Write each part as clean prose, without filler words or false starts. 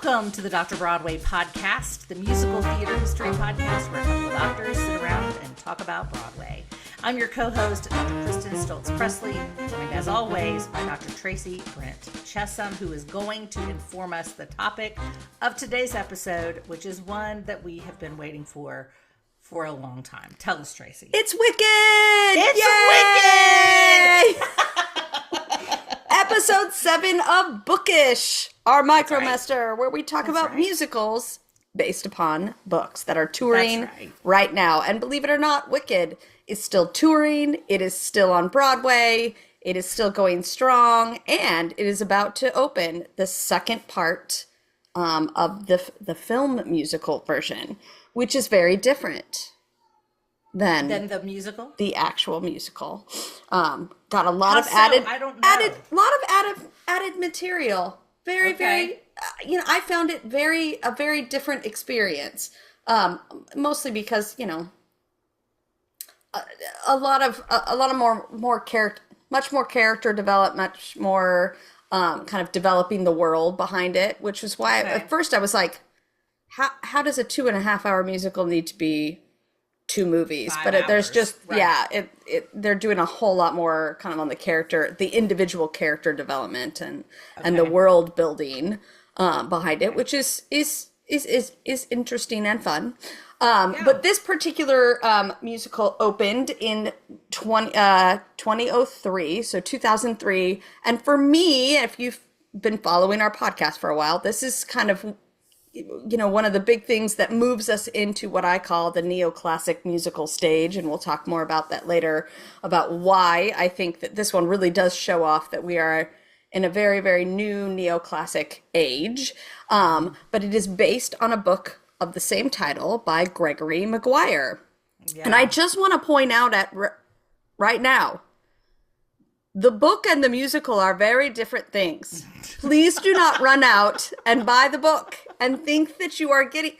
Welcome to the Dr. Broadway Podcast, the musical theater history podcast where a couple of doctors sit around and talk about Broadway. I'm your co-host, Dr. Kristin Stultz Pressley, joined as always by Dr. Tracey Brent-Chessum, who is going to inform us the topic of today's episode, which is one that we have been waiting for a long time. Tell us, Tracey. It's Wicked! It's Wicked! Episode 7 of Bookish, our micromester, where we talk about musicals based upon books that are touring right now. And believe it or not, Wicked is still touring. It is still on Broadway. It is still going strong. And it is about to open the second part of the film musical version, which is very different than the musical, the actual musical. Got a lot of added material. Very, I found it a very different experience. Mostly because, a lot of more character, much more character development, much more kind of developing the world behind it, which was why at first I was like, how does a 2.5 hour musical need to be 2 movies? There's just they're doing a whole lot more kind of on the individual character development and the world building behind it, which is interesting and fun. But this particular musical opened in 2003, so 2003. And for me, if you've been following our podcast for a while, this is kind of one of the big things that moves us into what I call the neoclassic musical stage. And we'll talk more about that later, about why I think that this one really does show off that we are in a very, very new neoclassic age. But it is based on a book of the same title by Gregory Maguire. Yeah. And I just want to point out right now, the book and the musical are very different things. Please do not run out and buy the book and think that you are getting...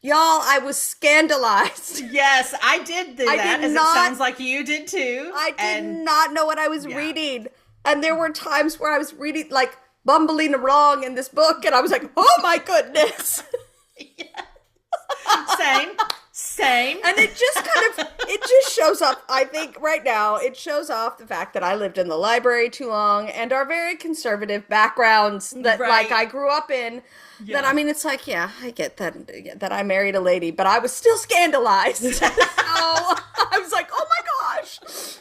Y'all, I was scandalized. Yes, I did do that, it sounds like you did too. I did not know what I was reading. And there were times where I was reading, like, bumbling along in this book, and I was like, oh my goodness. Yes. Same. And it just shows up, I think right now, it shows off the fact that I lived in the library too long and our very conservative backgrounds that I grew up in. Yeah. That, it's like, I get that I married a lady, but I was still scandalized. So I was like, oh my gosh.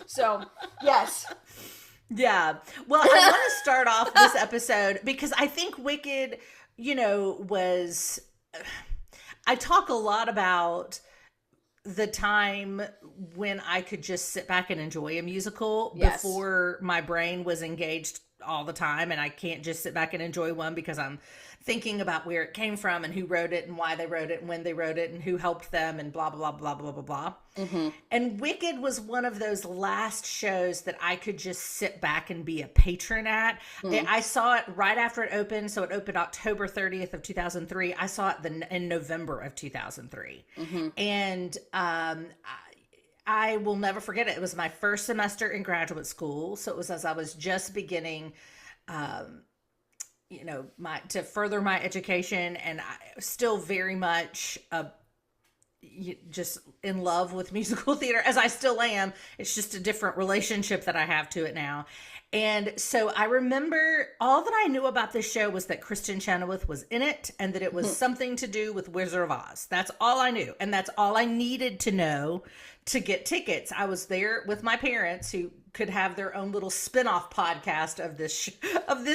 So, yes. Yeah. Well, I want to start off this episode because I think Wicked, was... I talk a lot about the time when I could just sit back and enjoy a musical before my brain was engaged all the time. And I can't just sit back and enjoy one because I'm thinking about where it came from and who wrote it and why they wrote it and when they wrote it and who helped them and blah, blah, blah, blah, blah, blah. Mm-hmm. And Wicked was one of those last shows that I could just sit back and be a patron at. Mm-hmm. I saw it right after it opened. So it opened October 30th of 2003. I saw it in November of 2003. Mm-hmm. And I will never forget it. It was my first semester in graduate school. So it was as I was just beginning to further my education, and I was still very much just in love with musical theater, as I still am. It's just a different relationship that I have to it now. And so I remember all that I knew about this show was that Kristin Chenoweth was in it and that it was something to do with Wizard of Oz. That's all I knew. And that's all I needed to know to get tickets. I was there with my parents who could have their own little spin-off podcast of this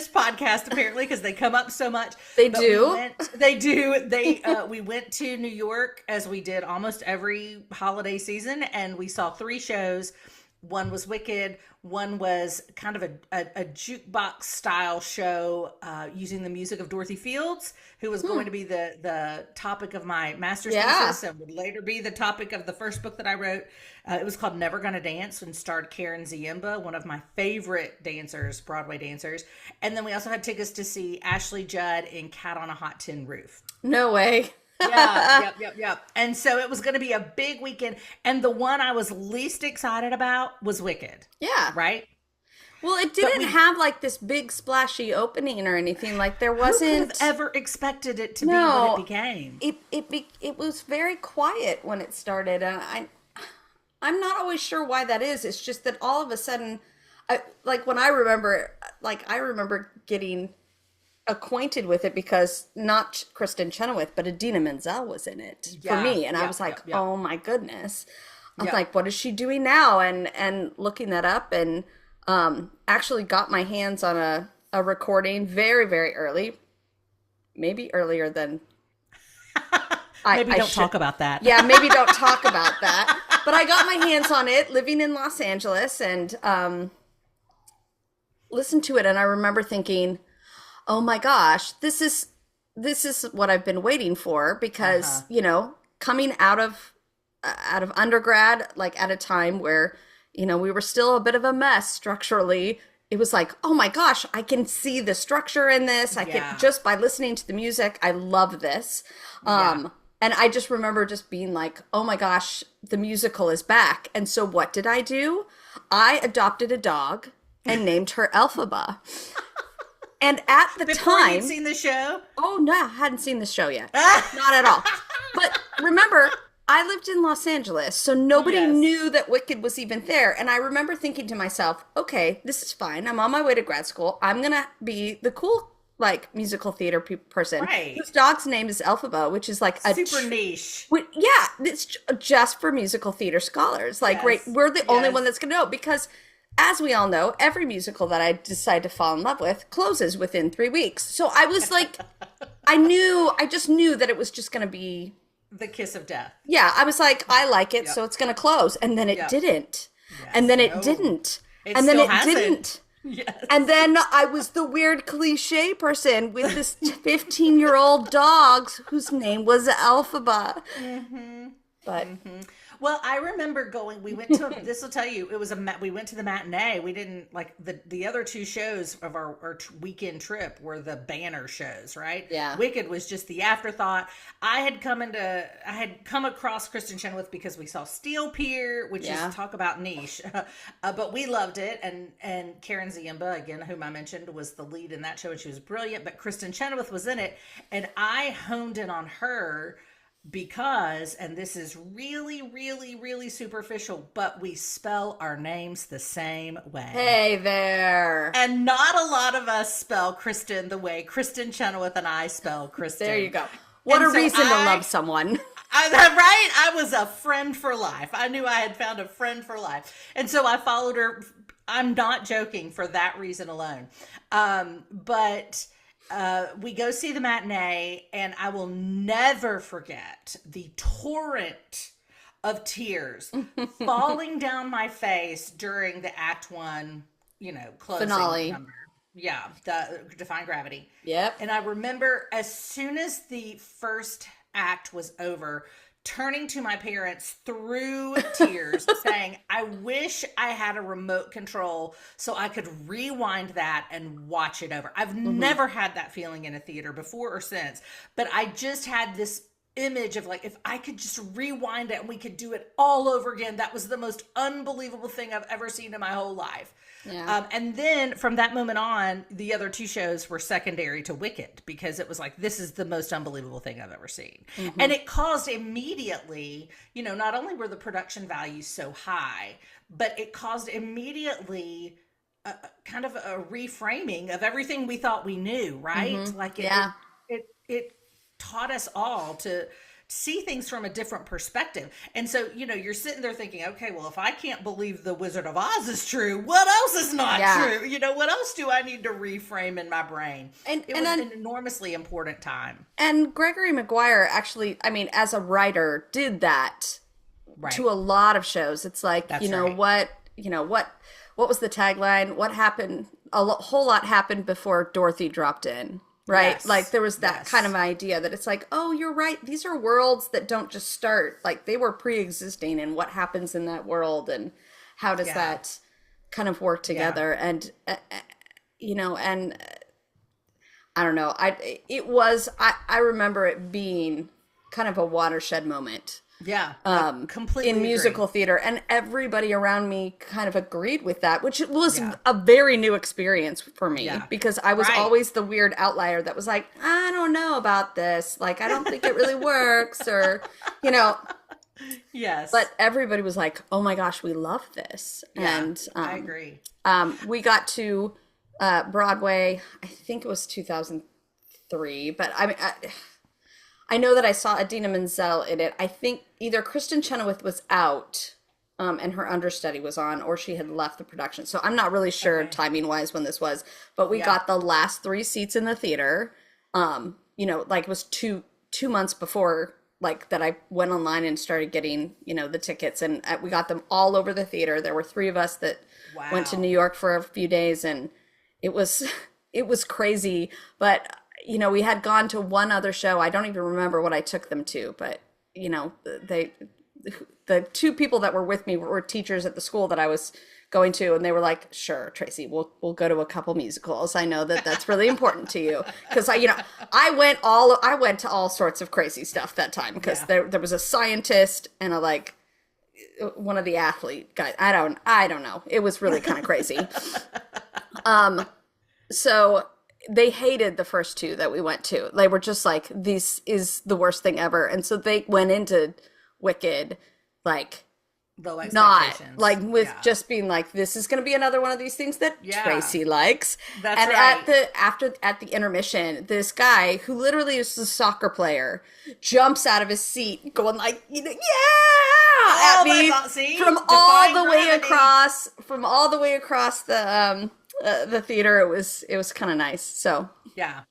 podcast, apparently, because they come up so much. They do. We went to New York, as we did almost every holiday season, and we saw 3 shows. One was Wicked. One was kind of a jukebox style show using the music of Dorothy Fields, who was going to be the topic of my master's thesis and would later be the topic of the first book that I wrote. It was called Never Gonna Dance and starred Karen Ziemba, one of my favorite dancers, Broadway dancers. And then we also had tickets to see Ashley Judd in Cat on a Hot Tin Roof. No way. Yep. And so it was going to be a big weekend. And the one I was least excited about was Wicked. Yeah. Right? Well, it didn't have like this big splashy opening or anything. Like there wasn't. Who could have ever expected it to be what it became? It was very quiet when it started, and I'm not always sure why that is. It's just that all of a sudden, I remember getting acquainted with it because not Kristin Chenoweth, but Idina Menzel was in it for me, and I was like, oh my goodness. I'm like, what is she doing now? And looking that up, and actually got my hands on a recording very, very early, maybe earlier than maybe don't talk about that. Yeah, maybe don't talk about that. But I got my hands on it living in Los Angeles and listened to it, and I remember thinking, oh my gosh, this is what I've been waiting for, because coming out of undergrad, like at a time where we were still a bit of a mess structurally, it was like, oh my gosh, I can see the structure in this. I can, just by listening to the music, I love this. And I just remember just being like, oh my gosh, the musical is back. And so what did I do? I adopted a dog and named her Elphaba. And at the Before time, you'd seen the show? Oh no, I hadn't seen the show yet. Not at all. But remember, I lived in Los Angeles, so nobody knew that Wicked was even there. And I remember thinking to myself, okay, this is fine. I'm on my way to grad school. I'm going to be the cool, like, musical theater person. Right. Whose dog's name is Elphaba, which is like a super niche. Yeah, it's just for musical theater scholars. Like, right, we're the only one that's going to know, because as we all know, every musical that I decide to fall in love with closes within 3 weeks. So I was like, I just knew that it was just going to be the kiss of death. Yeah, I was like, I like it, so it's going to close. And then it didn't. Yes, and then it didn't. And then it didn't. Yes. And then I was the weird cliche person with this 15-year-old dog whose name was Elphaba. Mm-hmm. But well, I remember we went to, this will tell you, we went to the matinee. We didn't, like, the other two shows of our weekend trip were the banner shows, right? Yeah. Wicked was just the afterthought. I had come across Kristin Chenoweth because we saw Steel Pier, which is, talk about niche, but we loved it. And Karen Ziemba, again, whom I mentioned, was the lead in that show, and she was brilliant, but Kristin Chenoweth was in it. And I honed in on her because, and this is really, really, really superficial, but we spell our names the same way. Hey there. And not a lot of us spell Kristin the way Kristin Chenoweth and I spell Kristin. There you go. What a reason to love someone. Right? I was a friend for life. I knew I had found a friend for life. And so I followed her. I'm not joking, for that reason alone. But we go see the matinee, and I will never forget the torrent of tears falling down my face during the Act 1, closing finale. Number. Yeah, the Defying Gravity. Yep. And I remember as soon as the first act was over, turning to my parents through tears saying, I wish I had a remote control so I could rewind that and watch it over. I've never had that feeling in a theater before or since, but I just had this image of, like, if I could just rewind it and we could do it all over again. That was the most unbelievable thing I've ever seen in my whole life. Yeah. And then from that moment on, the other two shows were secondary to Wicked, because it was like, this is the most unbelievable thing I've ever seen. And it caused immediately, not only were the production values so high, but it caused immediately kind of a reframing of everything we thought we knew, right? Like it taught us all to see things from a different perspective. And so, you're sitting there thinking, okay, well, if I can't believe the Wizard of Oz is true, what else is not true? What else do I need to reframe in my brain? And it was an enormously important time. And Gregory Maguire actually, as a writer, did that to a lot of shows. It's like, what was the tagline? What happened? Whole lot happened before Dorothy dropped in. Right? Yes. Like there was that kind of idea that it's like, oh, you're right. These are worlds that don't just start. Like they were pre-existing, and what happens in that world and how does that kind of work together? And, and I don't know. I remember it being kind of a watershed moment Yeah, completely in agree. musical theater, and everybody around me kind of agreed with that, which was Yeah. a very new experience for me Yeah. because I was Right. always the weird outlier that was like, I don't know about this, like I don't think it really works, or you know. Yes. But everybody was like, oh my gosh, we love this. Yeah, And I agree. we got to Broadway, I think it was 2003, but I mean, I know that I saw Idina Menzel in it. I think either Kristin Chenoweth was out and her understudy was on, or she had left the production. So I'm not really sure timing-wise when this was, but we got the last 3 seats in the theater. Like it was two months before like that I went online and started getting, the tickets, and we got them all over the theater. There were 3 of us that went to New York for a few days, and it was crazy. But, we had gone to one other show. I don't even remember what I took them to, but, the 2 people that were with me were teachers at the school that I was going to, and they were like, sure, Tracy, we'll go to a couple musicals. I know that's really important to you, because I went to all sorts of crazy stuff that time, because there was a scientist and one of the athlete guys. I don't know. It was really kind of crazy. So they hated the first 2 that we went to. They were just like, this is the worst thing ever. And so they went into Wicked low expectations. Not like with just being like, this is going to be another one of these things that Tracy likes. That's and right. at the intermission, this guy who literally is a soccer player jumps out of his seat going like, at me from all the way across the theater. It was kind of nice. So yeah.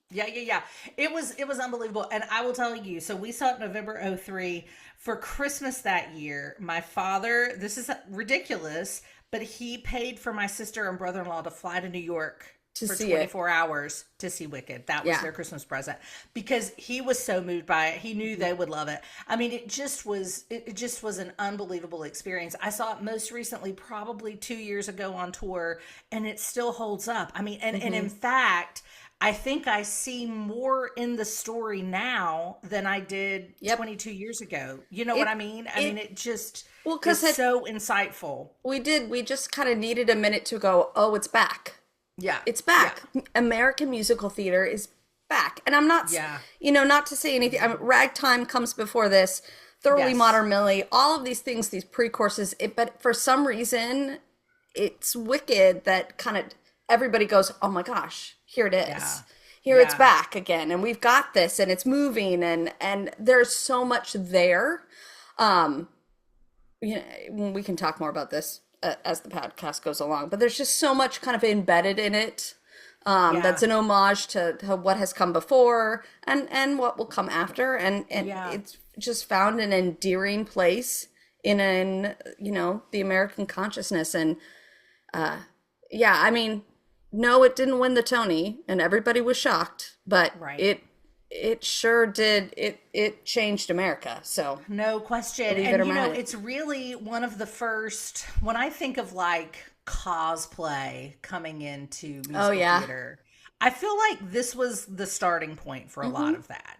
It was unbelievable. And I will tell you, so we saw it November 2003 for Christmas that year. My father, this is ridiculous, but he paid for my sister and brother-in-law to fly to New York for 24 hours to see Wicked. That was their Christmas present, because he was so moved by it. He knew they would love it. I mean, it just was an unbelievable experience. I saw it most recently, probably 2 years ago on tour, and it still holds up. I mean, and in fact, I think I see more in the story now than I did 22 years ago. You know what I mean? I mean, it just is so insightful. We just kind of needed a minute to go, oh, it's back. Yeah. It's back. Yeah. American musical theater is back. And I'm not, not to say anything. Ragtime comes before this, Thoroughly Modern Millie, all of these things, these pre-courses. But for some reason, it's Wicked that kind of everybody goes, oh my gosh. Here it is. Yeah. Here it's back again, and we've got this, and it's moving, and there's so much there. We can talk more about this as the podcast goes along, but there's just so much kind of embedded in it. That's an homage to what has come before and what will come after, and it's just found an endearing place in the American consciousness, and I mean. No, it didn't win the Tony, and everybody was shocked, but it sure did. It changed America. So no question. And it's really one of the first, when I think of cosplay coming into musical theater, I feel like this was the starting point for a lot of that.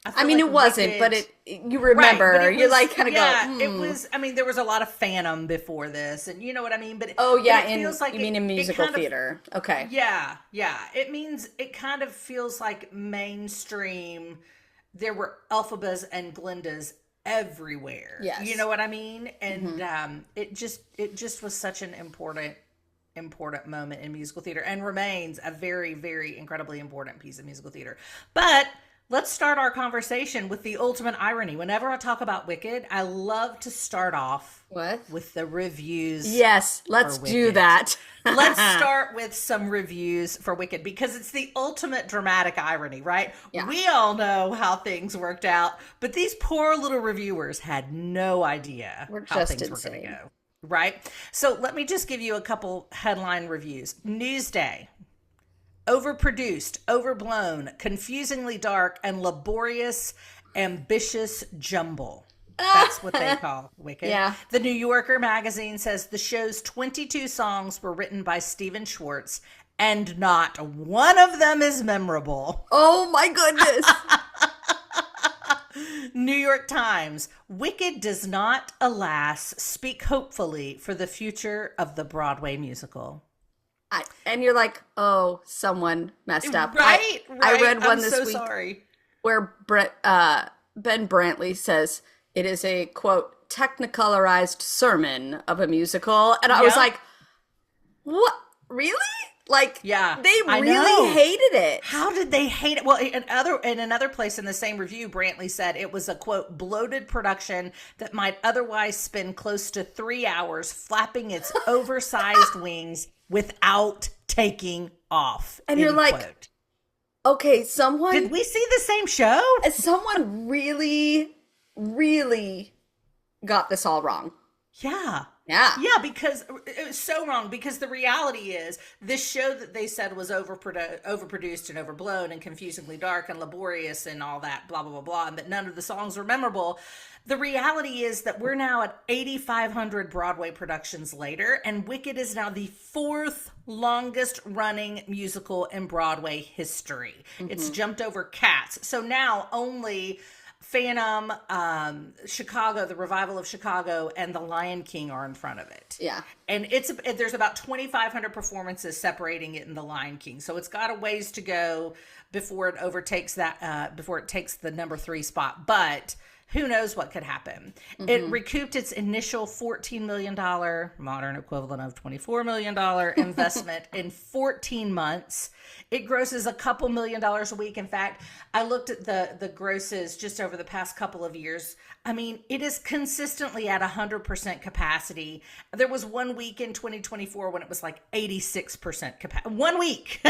I mean, it wasn't, but you remember, right, you kind of go, it was, I mean, there was a lot of fandom before this, and you know what I mean? But it feels like you mean in musical theater. Okay. Yeah. It kind of feels like mainstream. There were Elphabas and Glendas everywhere. Yes. You know what I mean? And it just was such an important moment in musical theater, and remains a very, very incredibly important piece of musical theater. But let's start our conversation with the ultimate irony. Whenever I talk about Wicked, I love to start off with the reviews. Yes, let's do that. Let's start with some reviews for Wicked, because it's the ultimate dramatic irony, right? Yeah. We all know how things worked out, but these poor little reviewers had no idea how things were going to go. Right? So let me just give you a couple headline reviews. Newsday. Overproduced, overblown, confusingly dark, and laborious, ambitious jumble. That's what they call Wicked. Yeah. The New Yorker magazine says the show's 22 songs were written by Stephen Schwartz, and not one of them is memorable. Oh my goodness. New York Times, Wicked does not, alas, speak hopefully for the future of the Broadway musical. And you're like, oh, someone messed up. Right? I read one I'm this so week sorry. where Ben Brantley says it is a, quote, technicolorized sermon of a musical. And I was like, what? Really? Like, yeah, they really hated it. How did they hate it? Well, in another place in the same review, Brantley said it was a, quote, bloated production that might otherwise spend close to 3 hours flapping its oversized wings without taking off. And you're like, quote. Okay, someone... Did we see the same show? Someone really, really got this all wrong. Yeah. Yeah. Yeah, because it was so wrong. Because the reality is, this show that they said was overproduced and overblown and confusingly dark and laborious and all that, blah, blah, blah, blah, and that none of the songs were memorable. The reality is that we're now at 8,500 Broadway productions later, and Wicked is now the 4th longest running musical in Broadway history. Mm-hmm. It's jumped over Cats. So now only Phantom, Chicago, the revival of Chicago, and The Lion King are in front of it. Yeah. And there's about 2,500 performances separating it and The Lion King. So it's got a ways to go before it overtakes before it takes the number 3 spot. But who knows what could happen. Mm-hmm. It recouped its initial $14 million, modern equivalent of $24 million investment in 14 months. It grosses a couple $1 million a week. In fact, I looked at the grosses just over the past couple of years. I mean, it is consistently at 100% capacity. There was 1 week in 2024 when it was like 86% capacity. 1 week.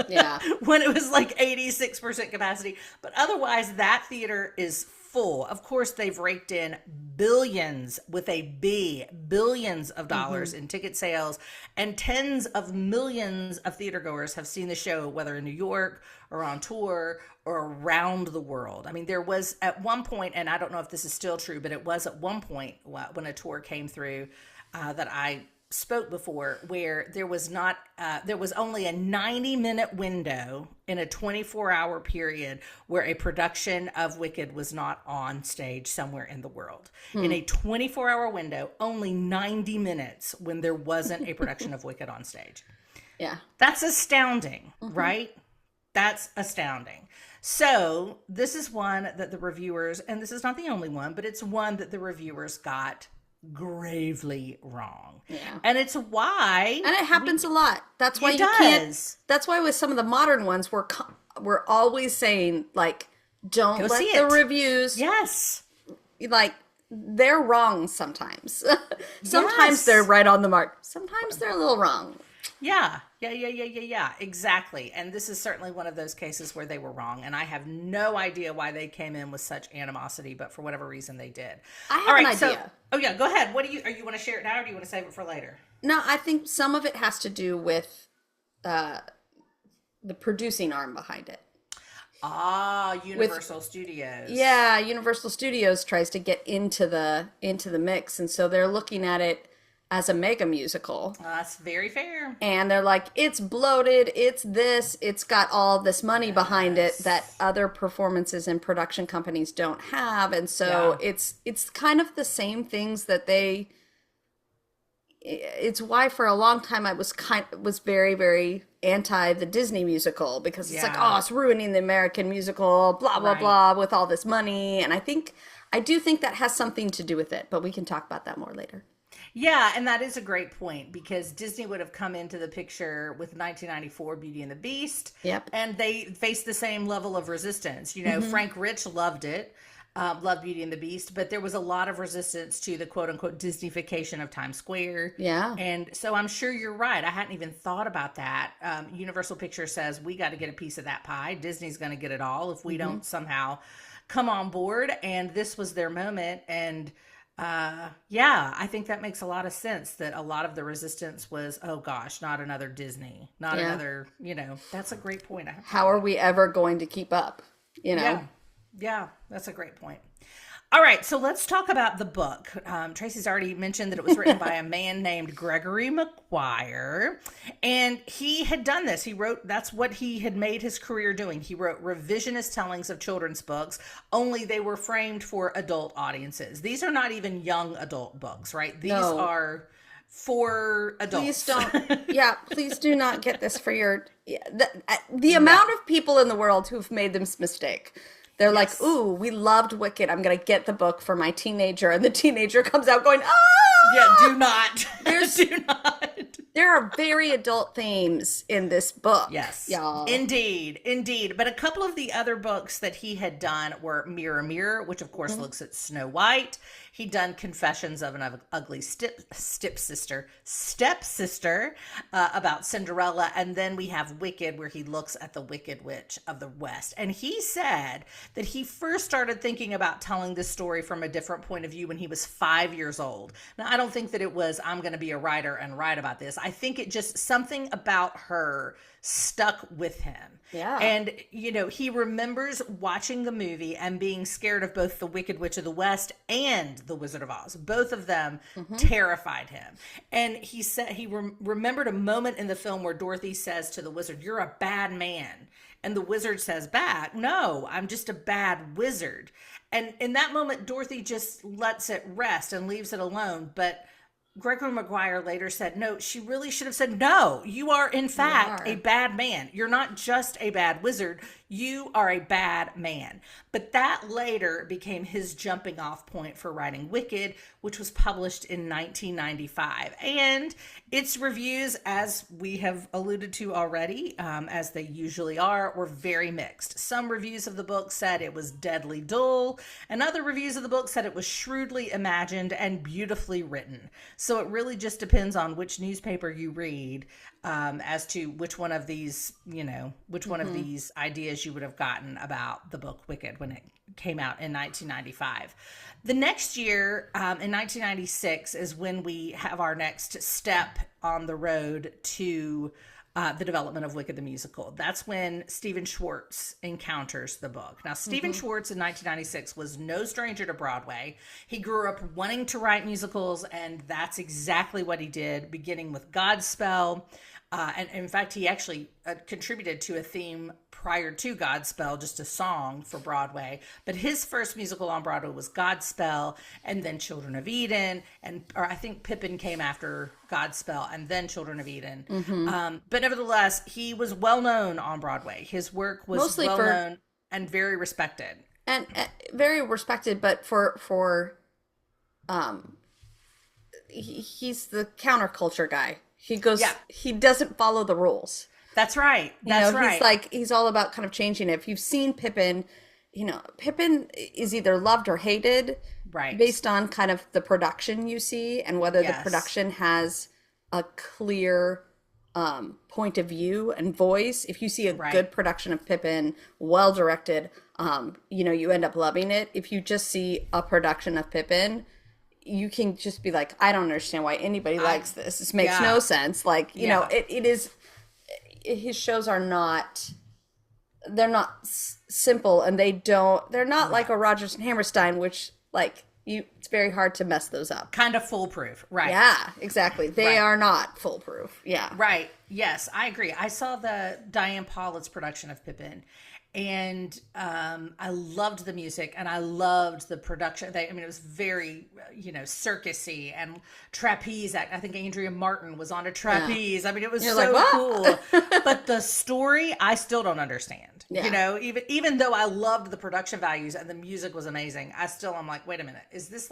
Yeah. When it was like 86% capacity. But otherwise, that theater is full. Of course, they've raked in billions with a B, billions of dollars in ticket sales, and tens of millions of theatergoers have seen the show, whether in New York or on tour or around the world. I mean, there was at one point, and I don't know if this is still true, but it was at one point when a tour came through that I spoke before, where there was only a 90-minute window in a 24-hour period where a production of Wicked was not on stage somewhere in the world. In a 24-hour window, only 90 minutes when there wasn't a production of Wicked on stage. Yeah. That's astounding, right? That's astounding. So this is one that the reviewers, and this is not the only one, but it's one that the reviewers got gravely wrong. Yeah. And it's why, and it happens a lot. That's why that's why with some of the modern ones we're always saying, like, don't go let see the it. Reviews, yes, like, they're wrong sometimes. Sometimes they're right on the mark. Sometimes they're a little wrong. Yeah, exactly. And this is certainly one of those cases where they were wrong. And I have no idea why they came in with such animosity, but for whatever reason they did. I have an idea. So, go ahead. What you want to share it now, or do you want to save it for later? No, I think some of it has to do with the producing arm behind it. Universal Studios. Yeah, Universal Studios tries to get into the mix, and so they're looking at it as a mega musical. That's very fair. And they're like, it's bloated, it's this, it's got all this money behind it that other performances and production companies don't have. And so it's kind of the same things that it's why for a long time I was very, very anti the Disney musical, because it's like, oh, it's ruining the American musical, blah, blah, blah, with all this money. And I do think that has something to do with it, but we can talk about that more later. Yeah, and that is a great point, because Disney would have come into the picture with 1994 Beauty and the Beast. Yep. And they faced the same level of resistance. You know, Frank Rich loved it, loved Beauty and the Beast, but there was a lot of resistance to the quote-unquote Disneyfication of Times Square. Yeah. And so I'm sure you're right. I hadn't even thought about that. Universal Pictures says, we got to get a piece of that pie. Disney's going to get it all if we don't somehow come on board. And this was their moment. And I think that makes a lot of sense, that a lot of the resistance was, oh gosh, not another Disney, not another, that's a great point. How are we ever going to keep up? Yeah, that's a great point. All right, so let's talk about the book. Tracy's already mentioned that it was written by a man named Gregory Maguire, and he had done this. That's what he had made his career doing. He wrote revisionist tellings of children's books, only they were framed for adult audiences. These are not even young adult books, right? These are for adults. Please do not get this for your, the amount of people in the world who've made this mistake. They're like, ooh, we loved Wicked. I'm going to get the book for my teenager. And the teenager comes out going, ah! Yeah, do not. Do not. There are very adult themes in this book. Yes. Y'all. Indeed. But a couple of the other books that he had done were Mirror, Mirror, which of course looks at Snow White. He'd done Confessions of an Ugly Stepsister about Cinderella. And then we have Wicked, where he looks at the Wicked Witch of the West. And he said that he first started thinking about telling this story from a different point of view when he was 5 years old. Now, I don't think that it was, I'm going to be a writer and write about this. I think it just, something about her stuck with him. Yeah. And, he remembers watching the movie and being scared of both the Wicked Witch of the West and the Wizard of Oz. Both of them terrified him. And he said he remembered a moment in the film where Dorothy says to the wizard, "You're a bad man." And the wizard says back, "No, I'm just a bad wizard." And in that moment, Dorothy just lets it rest and leaves it alone. But Gregory Maguire later said, no, she really should have said, no, you are in fact a bad man. You're not just a bad wizard. You are a bad man. But that later became his jumping off point for writing Wicked, which was published in 1995. And its reviews, as we have alluded to already, as they usually are, were very mixed. Some reviews of the book said it was deadly dull, and other reviews of the book said it was shrewdly imagined and beautifully written. So it really just depends on which newspaper you read as to which one of these, which one of these ideas you would have gotten about the book Wicked when it came out in 1995. The next year, in 1996, is when we have our next step on the road to the development of Wicked the Musical. That's when Stephen Schwartz encounters the book. Now, Stephen Schwartz in 1996 was no stranger to Broadway. He grew up wanting to write musicals, and that's exactly what he did, beginning with Godspell. And in fact, he actually contributed to a theme prior to Godspell, just a song for Broadway. But his first musical on Broadway was Godspell, and then Children of Eden, or I think Pippin came after Godspell, and then Children of Eden. But nevertheless, he was well known on Broadway. His work was mostly well known and very respected. And very respected, but for he's the counterculture guy. He goes, he doesn't follow the rules. That's right. That's right. He's all about kind of changing it. If you've seen Pippin, Pippin is either loved or hated, right, based on kind of the production you see and whether the production has a clear point of view and voice. If you see a good production of Pippin, well directed, you end up loving it. If you just see a production of Pippin, you can just be like, I don't understand why anybody likes this. This makes no sense. It is, his shows are not, they're not simple, and they're not like a Rodgers and Hammerstein, which it's very hard to mess those up. Kind of foolproof. Right. Yeah, exactly. They are not foolproof. Yeah. Right. Yes, I agree. I saw the Diane Paulett's production of Pippin, and I loved the music, and I loved the production. It was very, circusy and trapeze act. I think Andrea Martin was on a trapeze. Yeah. It was cool. But the story, I still don't understand. Yeah. Even though I loved the production values and the music was amazing, I'm like, wait a minute, is this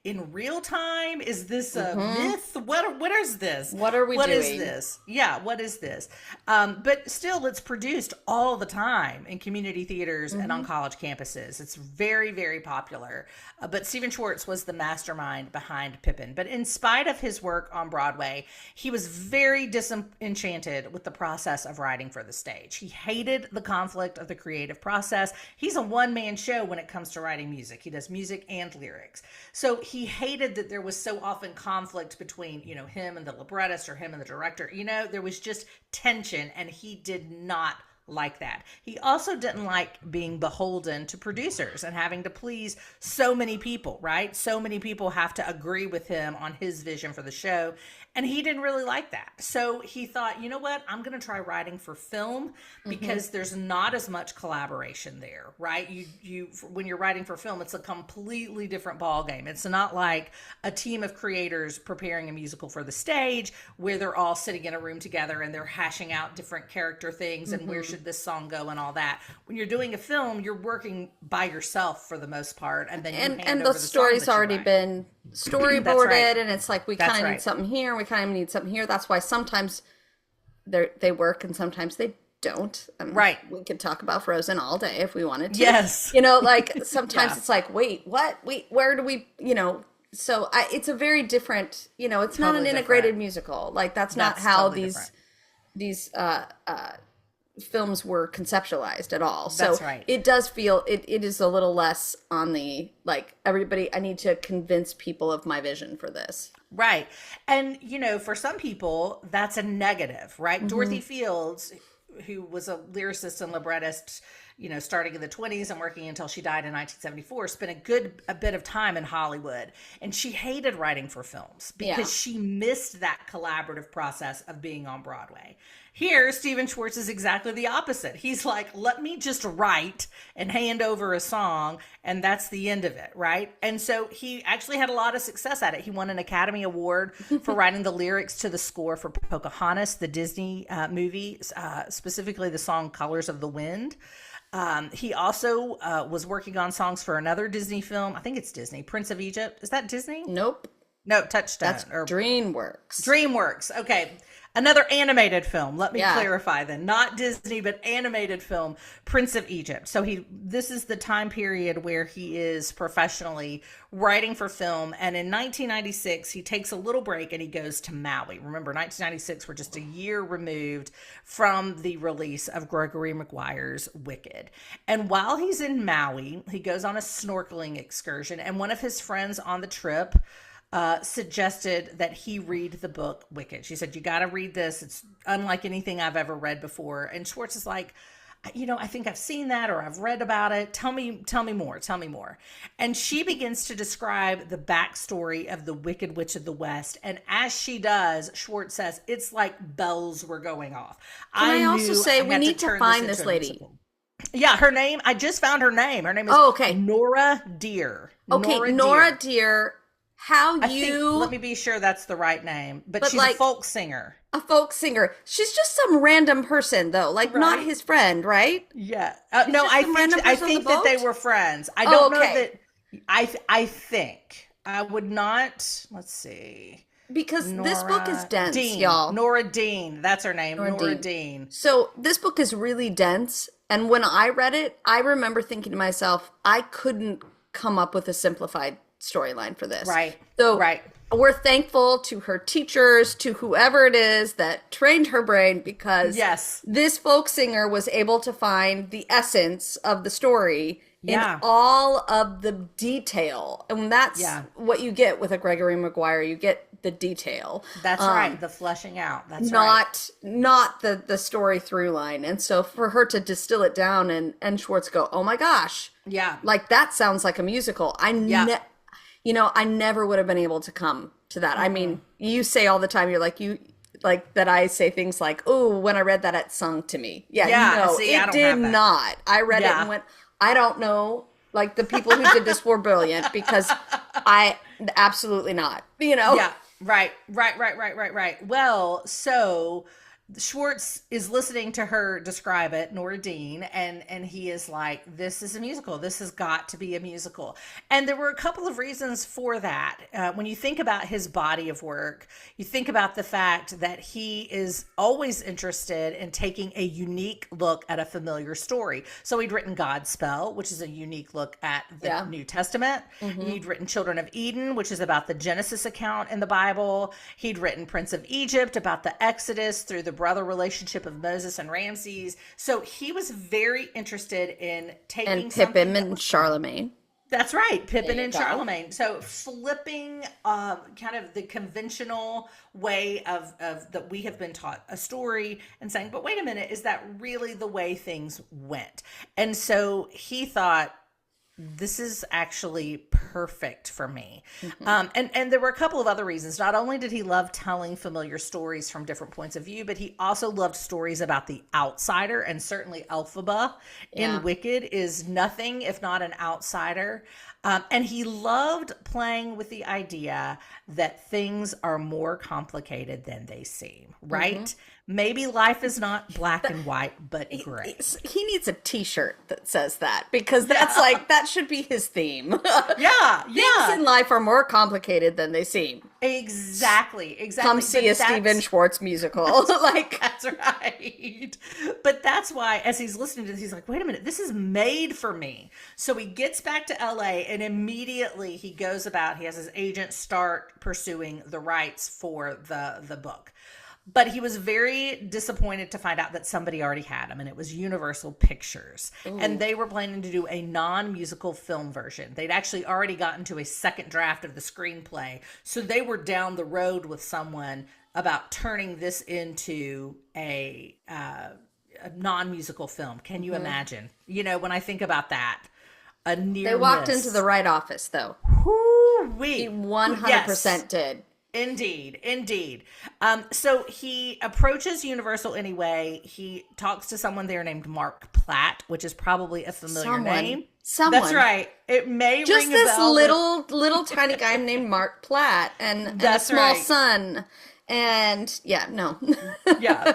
in real time? Is this a myth? What is this? What are we doing? What is this? Yeah, what is this? But still, it's produced all the time in community theaters and on college campuses. It's very, very popular. But Stephen Schwartz was the mastermind behind Pippin. But in spite of his work on Broadway, he was very disenchanted with the process of writing for the stage. He hated the conflict of the creative process. He's a one-man show when it comes to writing music. He does music and lyrics. So he hated that there was so often conflict between, him and the librettist or him and the director. There was just tension, and he did not like that. He also didn't like being beholden to producers and having to please so many people, right? So many people have to agree with him on his vision for the show. And he didn't really like that. So he thought, you know what? I'm going to try writing for film because there's not as much collaboration there, right? You when you're writing for film, it's a completely different ballgame. It's not like a team of creators preparing a musical for the stage where they're all sitting in a room together and they're hashing out different character things and where should this song go and all that. When you're doing a film, you're working by yourself for the most part, and then you hand over the song story's that you already write. been storyboarded, and it's like we kind of need right. something here, we kind of need something here. That's why sometimes they work and sometimes they don't. Right. We could talk about Frozen all day if we wanted to. Yes. You know, like sometimes it's like, wait, what? Wait, where do we? You know. So it's a very different. You know, it's not Totally an integrated different. musical. Like that's not how totally these films were conceptualized at all. That's So right. it does feel it is a little less on the like everybody. I need to convince people of my vision for this. Right. And, you know, for some people, that's a negative, right? Dorothy Fields, who was a lyricist and librettist, you know, starting in the 20s and working until she died in 1974, spent a bit of time in Hollywood. And she hated writing for films because she missed that collaborative process of being on Broadway. Here, Stephen Schwartz is exactly the opposite. He's like, let me just write and hand over a song, and that's the end of it, right? And so he actually had a lot of success at it. He won an Academy Award for writing the lyrics to the score for Pocahontas, the Disney movie, specifically the song Colors of the Wind. He also was working on songs for another Disney film. I think it's Disney, Prince of Egypt. Is that Disney? Nope. No, Touchstone. That's DreamWorks. DreamWorks. Okay. Another animated film. Let me clarify then. Not Disney, but animated film, Prince of Egypt. So this is the time period where he is professionally writing for film. And in 1996, he takes a little break and he goes to Maui. Remember, 1996, we're just a year removed from the release of Gregory Maguire's Wicked. And while he's in Maui, he goes on a snorkeling excursion. And one of his friends on the trip suggested that he read the book Wicked. She said, you got to read this. It's unlike anything I've ever read before. And Schwartz is like, you know, I think I've seen that or I've read about it. Tell me more. And she begins to describe the backstory of the Wicked Witch of the West. And as she does, Schwartz says, it's like bells were going off. Can I also say we need to find this lady? Yeah, her name, I just found her name. Her name is Nora Dear. Okay, Nora Dear. Let me be sure that's the right name, but she's like, a folk singer. A folk singer. She's just some random person though, like not his friend, right? Yeah. No, I think that they were friends. I don't know that. I think I would not. Let's see. Because this book is dense, y'all. Nora Dean. That's her name. Nora Dean. So this book is really dense. And when I read it, I remember thinking to myself, I couldn't come up with a simplified storyline for this. Right. So we're thankful to her teachers, to whoever it is that trained her brain, because this folk singer was able to find the essence of the story in all of the detail. And that's what you get with a Gregory Maguire. You get the detail. That's right. The fleshing out. That's not the story through line. And so for her to distill it down and Schwartz go, oh my gosh. Yeah. Like that sounds like a musical. You know, I never would have been able to come to that. I mean, you say all the time, you're like, that I say things like, oh, when I read that, it sung to me. It did not. I read it and went, I don't know. Like the people who did this were brilliant because absolutely not, you know? Yeah. Right. Well, so Schwartz is listening to her describe it, Nora Dean, and he is like, this is a musical. This has got to be a musical. And there were a couple of reasons for that. When you think about his body of work, you think about the fact that he is always interested in taking a unique look at a familiar story. So he'd written Godspell, which is a unique look at the New Testament. He'd written Children of Eden, which is about the Genesis account in the Bible. He'd written Prince of Egypt, about the Exodus through the brother relationship of Moses and Ramses. So he was very interested in taking and Pippin and Charlemagne. That's right, Pippin There you and go. Charlemagne. So flipping kind of the conventional way of that we have been taught a story and saying, but wait a minute, is that really the way things went? And so he thought, this is actually perfect for me. And there were a couple of other reasons. Not only did he love telling familiar stories from different points of view, but he also loved stories about the outsider. And certainly Elphaba in Wicked is nothing if not an outsider. And he loved playing with the idea that things are more complicated than they seem, right? Maybe life is not black and white, but gray. He needs a t-shirt that says that, because that's like, that should be his theme. Yeah, Things in life are more complicated than they seem. Exactly. Come see a Stephen Schwartz musical. Like, that's right. But that's why, as he's listening to this, he's like, wait a minute, this is made for me. So he gets back to LA and immediately he goes about, he has his agent start pursuing the rights for the book. But he was very disappointed to find out that somebody already had him, and it was Universal Pictures. Ooh. And they were planning to do a non-musical film version. They'd actually already gotten to a second draft of the screenplay, so they were down the road with someone about turning this into a non-musical film. Can you imagine? You know, when I think about that, a near they walked into the right office, though. Whoo-wee. He 100% did. Indeed. So he approaches Universal anyway. He talks to someone there named Mark Platt, which is probably a familiar name. Someone. That's right. It may just ring a bell. Just this little tiny guy named Mark Platt and a small son. And yeah,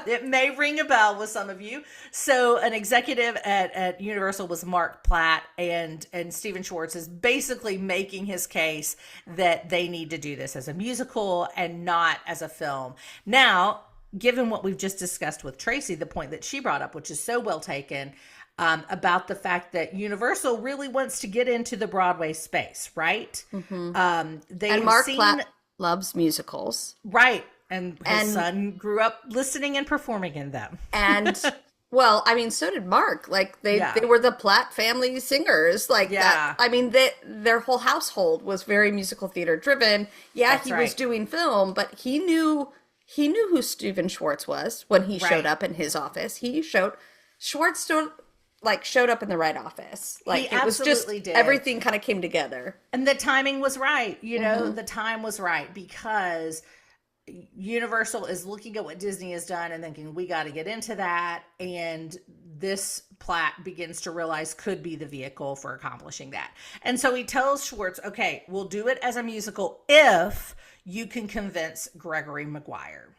it may ring a bell with some of you. So an executive at Universal was Mark Platt, and Stephen Schwartz is basically making his case that they need to do this as a musical and not as a film. Now, given what we've just discussed with Tracey, the point that she brought up, which is so well taken, about the fact that Universal really wants to get into the Broadway space, right? And Mark Platt loves musicals. Right. And his son grew up listening and performing in them. And, well, I mean, so did Mark. Like, they were the Platt family singers. Like, that. I mean, their whole household was very musical theater driven. Yeah, he was doing film, but he knew who Stephen Schwartz was when he showed up in his office. Schwartz showed up in the right office. Like, he it was just, did. Everything kind of came together. And the timing was right. You know, the time was right, because Universal is looking at what Disney has done and thinking, we got to get into that. And this Platt begins to realize could be the vehicle for accomplishing that. And so he tells Schwartz, okay, we'll do it as a musical if you can convince Gregory Maguire.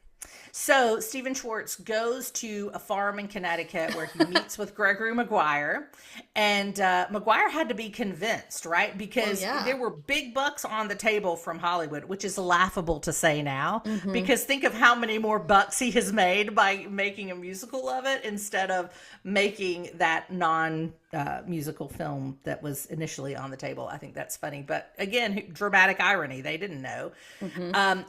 So Stephen Schwartz goes to a farm in Connecticut where he meets with Gregory Maguire, and Maguire had to be convinced, right? Because there were big bucks on the table from Hollywood, which is laughable to say now, because think of how many more bucks he has made by making a musical of it instead of making that non-musical film that was initially on the table. I think that's funny. But again, dramatic irony. They didn't know.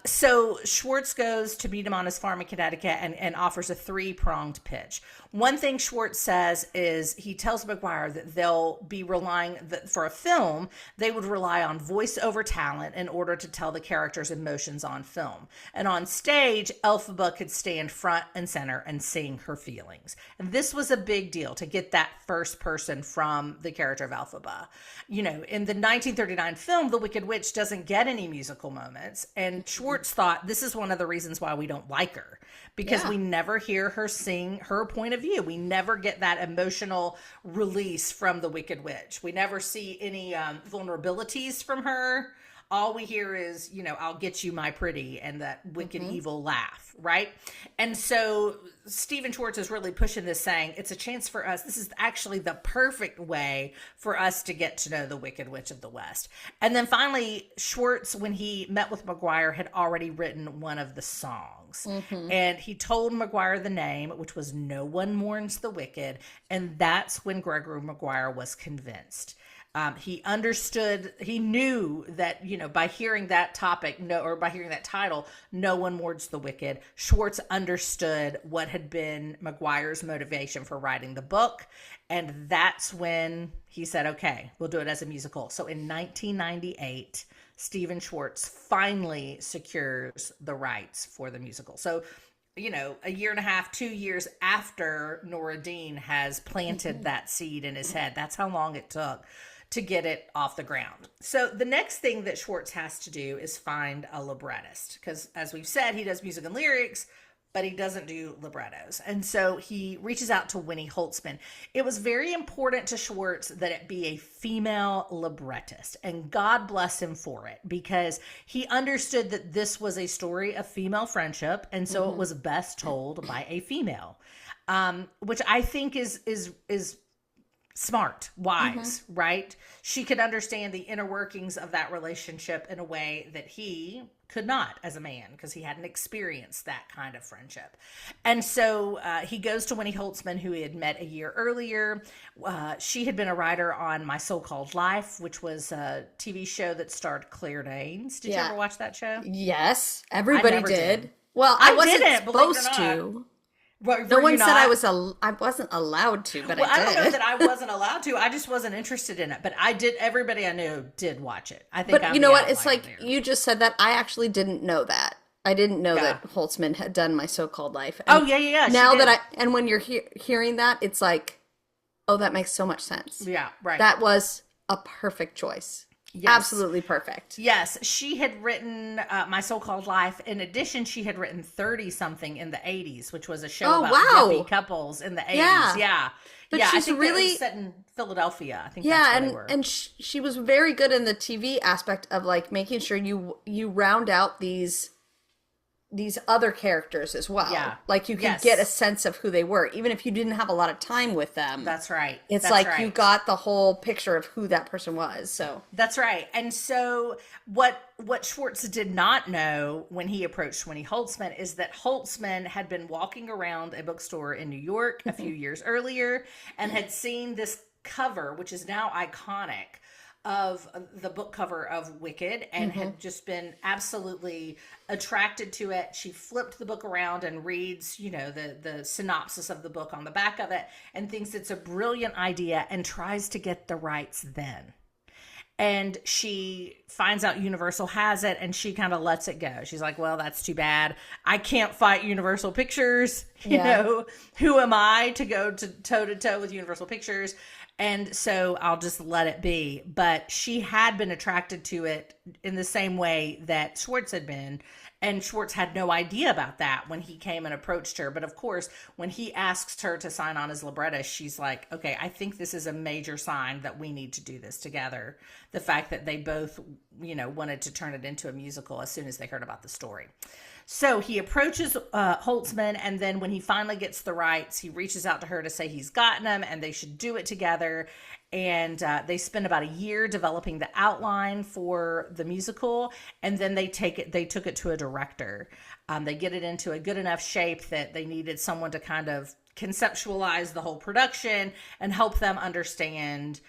So Schwartz goes to meet him on his farm in Connecticut and offers a 3-pronged pitch. One thing Schwartz says is he tells Maguire that they'll be relying, that for a film, they would rely on voiceover talent in order to tell the character's emotions on film. And on stage, Elphaba could stand front and center and sing her feelings. And this was a big deal to get that first person from the character of Elphaba. You know, in the 1939 film, The Wicked Witch doesn't get any musical moments. And Schwartz thought this is one of the reasons why we don't like her, because we never hear her sing her point of view. We never get that emotional release from the Wicked Witch. We never see any vulnerabilities from her. All we hear is, you know, I'll get you my pretty, and that wicked evil laugh, right? And so Stephen Schwartz is really pushing this, saying it's a chance for us. This is actually the perfect way for us to get to know the Wicked Witch of the West. And then finally, Schwartz, when he met with Maguire, had already written one of the songs. And he told Maguire the name, which was No One Mourns the Wicked. And that's when Gregory Maguire was convinced. He knew that, by hearing that topic, by hearing that title, no one mourns the wicked. Schwartz understood what had been McGuire's motivation for writing the book. And that's when he said, okay, we'll do it as a musical. So in 1998, Stephen Schwartz finally secures the rights for the musical. So, a year and a half, 2 years after Nora Dean has planted that seed in his head, that's how long it took to get it off the ground. So the next thing that Schwartz has to do is find a librettist, because as we've said, he does music and lyrics, but he doesn't do librettos. And so he reaches out to Winnie Holtzman. It was very important to Schwartz that it be a female librettist, and God bless him for it, because he understood that this was a story of female friendship, and so it was best told by a female, which I think is smart, wise, right? She could understand the inner workings of that relationship in a way that he could not as a man, because he hadn't experienced that kind of friendship. And so he goes to Winnie Holtzman, who he had met a year earlier. She had been a writer on My So-Called Life, which was a TV show that starred Claire Danes. Did you ever watch that show? Yes, everybody did. Well, I wasn't didn't, supposed to. No one said I wasn't allowed to, but I did. I don't know that I wasn't allowed to. I just wasn't interested in it. But I did. Everybody I knew did watch it. I think. But you know what? It's like you just said that. I actually didn't know that. I didn't know that Holtzman had done My So-Called Life. And yeah. Now that and when you're hearing that, it's like, oh, that makes so much sense. Yeah, right. That was a perfect choice. Yes. Absolutely perfect. Yes, she had written My So-Called Life. In addition, she had written 30-something in the 80s, which was a show about yuppie couples in the 80s. Yeah. But she's I think really set in Philadelphia. I think that's where they were. And she was very good in the TV aspect of like making sure you round out these other characters as well. Yeah. Like you could get a sense of who they were, even if you didn't have a lot of time with them. That's right. It's you got the whole picture of who that person was. So that's right. And so what Schwartz did not know when he approached Winnie Holtzman is that Holtzman had been walking around a bookstore in New York a few years earlier and had seen this cover, which is now iconic, of the book cover of Wicked, and had just been absolutely attracted to it. She flipped the book around and reads, the synopsis of the book on the back of it, and thinks it's a brilliant idea and tries to get the rights then. And she finds out Universal has it, and she kind of lets it go. She's like, well, that's too bad. I can't fight Universal Pictures. You know, who am I to go toe to toe with Universal Pictures? And so I'll just let it be. But she had been attracted to it in the same way that Schwartz had been. And Schwartz had no idea about that when he came and approached her. But of course, when he asks her to sign on as librettist, she's like, okay, I think this is a major sign that we need to do this together. The fact that they both, wanted to turn it into a musical as soon as they heard about the story. So he approaches Holtzman, and then when he finally gets the rights, he reaches out to her to say he's gotten them and they should do it together. And they spend about a year developing the outline for the musical, and then they took it to a director. They get it into a good enough shape that they needed someone to kind of conceptualize the whole production and help them understand,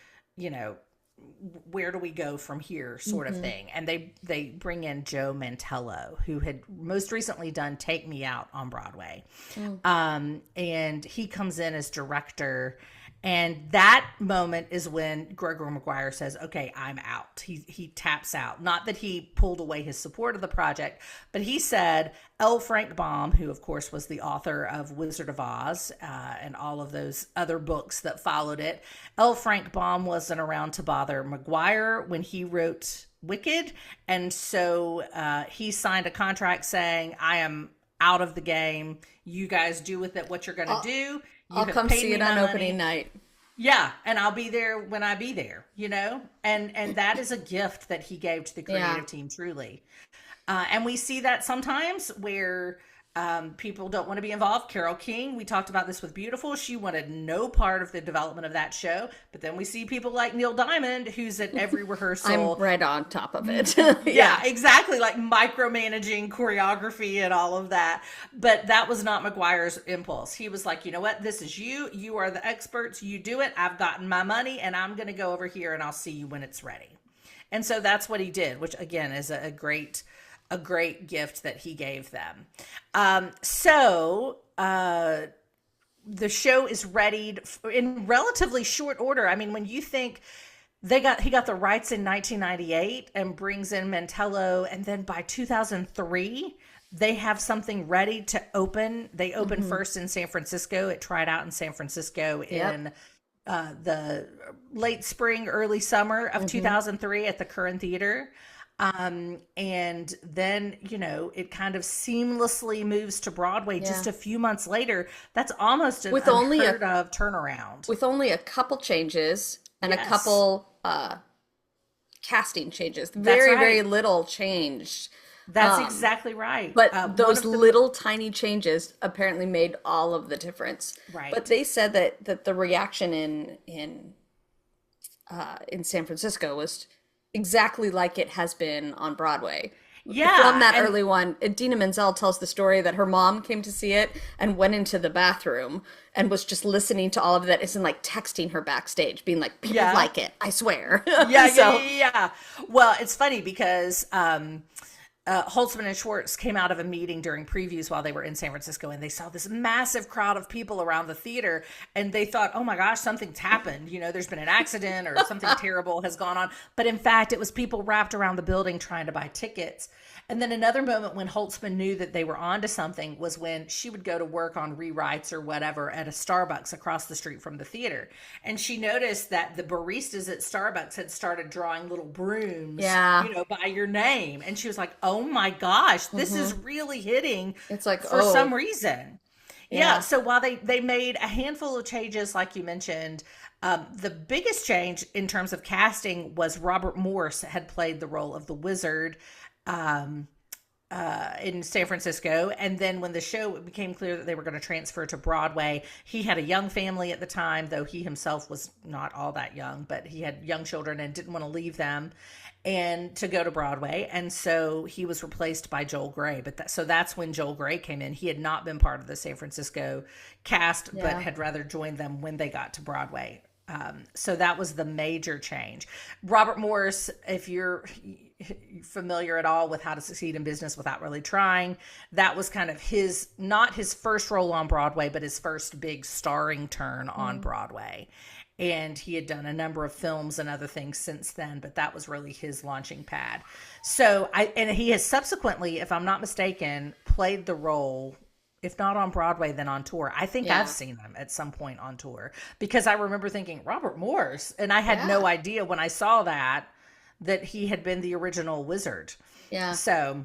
where do we go from here, sort of thing. And they bring in Joe Mantello, who had most recently done Take Me Out on Broadway. And he comes in as director. And that moment is when Gregory Maguire says, okay, I'm out. He taps out. Not that he pulled away his support of the project, but he said L. Frank Baum, who of course was the author of Wizard of Oz and all of those other books that followed it. L. Frank Baum wasn't around to bother Maguire when he wrote Wicked. And so he signed a contract saying, I am out of the game. You guys do with it what you're going to do. I'll come see it on opening night. Yeah, and I'll be there when I be there, And that is a gift that he gave to the creative team, truly. And we see that sometimes where People don't want to be involved. Carole King, we talked about this with Beautiful. She wanted no part of the development of that show. But then we see people like Neil Diamond, who's at every rehearsal. I'm right on top of it. Yeah, exactly. Like micromanaging choreography and all of that. But that was not McGuire's impulse. He was like, you know what? This is you. You are the experts. You do it. I've gotten my money and I'm going to go over here and I'll see you when it's ready. And so that's what he did, which again is a great gift that he gave them. The show is readied in relatively short order. I mean, when you think he got the rights in 1998 and brings in Mantello, and then by 2003 they have something ready to open. They opened first in San Francisco. It tried out in San Francisco in the late spring, early summer of 2003 at the Curran Theater. And then, it kind of seamlessly moves to Broadway just a few months later. That's almost an unheard of turnaround. With only a couple changes and a couple casting changes. Very little changed. That's exactly right. But those little tiny changes apparently made all of the difference. Right. But they said that the reaction in San Francisco was exactly like it has been on Broadway. Yeah. From that early one, Idina Menzel tells the story that her mom came to see it and went into the bathroom and was just listening to all of that. It's like texting her backstage, being like, people like it, I swear. Yeah. Well, it's funny because Holtzman and Schwartz came out of a meeting during previews while they were in San Francisco, and they saw this massive crowd of people around the theater, and they thought, oh my gosh, something's happened. There's been an accident or something terrible has gone on. But in fact, it was people wrapped around the building trying to buy tickets. And then another moment when Holtzman knew that they were onto something was when she would go to work on rewrites or whatever at a Starbucks across the street from the theater. And she noticed that the baristas at Starbucks had started drawing little brooms, by your name. And she was like, oh my gosh, this is really hitting. It's like, for some reason. Yeah. So while they made a handful of changes, like you mentioned, the biggest change in terms of casting was Robert Morse had played the role of the wizard in San Francisco. And then when the show became clear that they were going to transfer to Broadway, he had a young family at the time, though he himself was not all that young, but he had young children and didn't want to leave them and to go to Broadway. And so he was replaced by Joel Grey. So that's when Joel Grey came in. He had not been part of the San Francisco cast, but had rather joined them when they got to Broadway. So that was the major change. Robert Morse, if you're familiar at all with How to Succeed in Business Without Really Trying, that was kind of not his first role on Broadway, but his first big starring turn on Broadway. And he had done a number of films and other things since then, but that was really his launching pad. So and he has subsequently, if I'm not mistaken, played the role, if not on Broadway, then on tour. I think I've seen him at some point on tour, because I remember thinking, Robert Morse, and I had no idea when I saw that he had been the original wizard. Yeah. So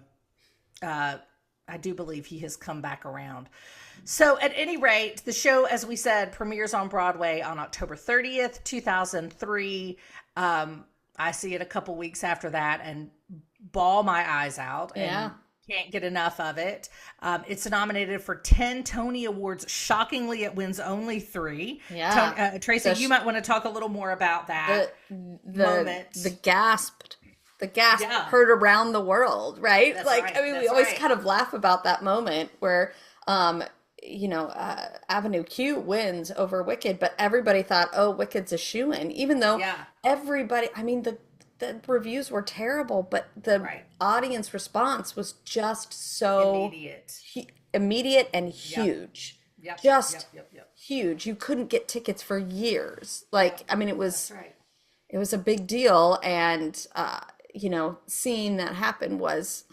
I do believe he has come back around. So at any rate, the show, as we said, premieres on Broadway on October 30th, 2003. I see it a couple weeks after that and bawl my eyes out. And can't get enough of it. It's nominated for 10 Tony Awards. Shockingly, it wins only 3. Yeah. Tracey, you might want to talk a little more about that moment. The gasp heard around the world, right? That's right. I mean, we always kind of laugh about that moment where, Avenue Q wins over Wicked, but everybody thought, oh, Wicked's a shoo-in, even though everybody, I mean, the reviews were terrible, but the audience response was just so immediate and huge. Huge. You couldn't get tickets for years. I mean, it was a big deal. And, seeing that happen was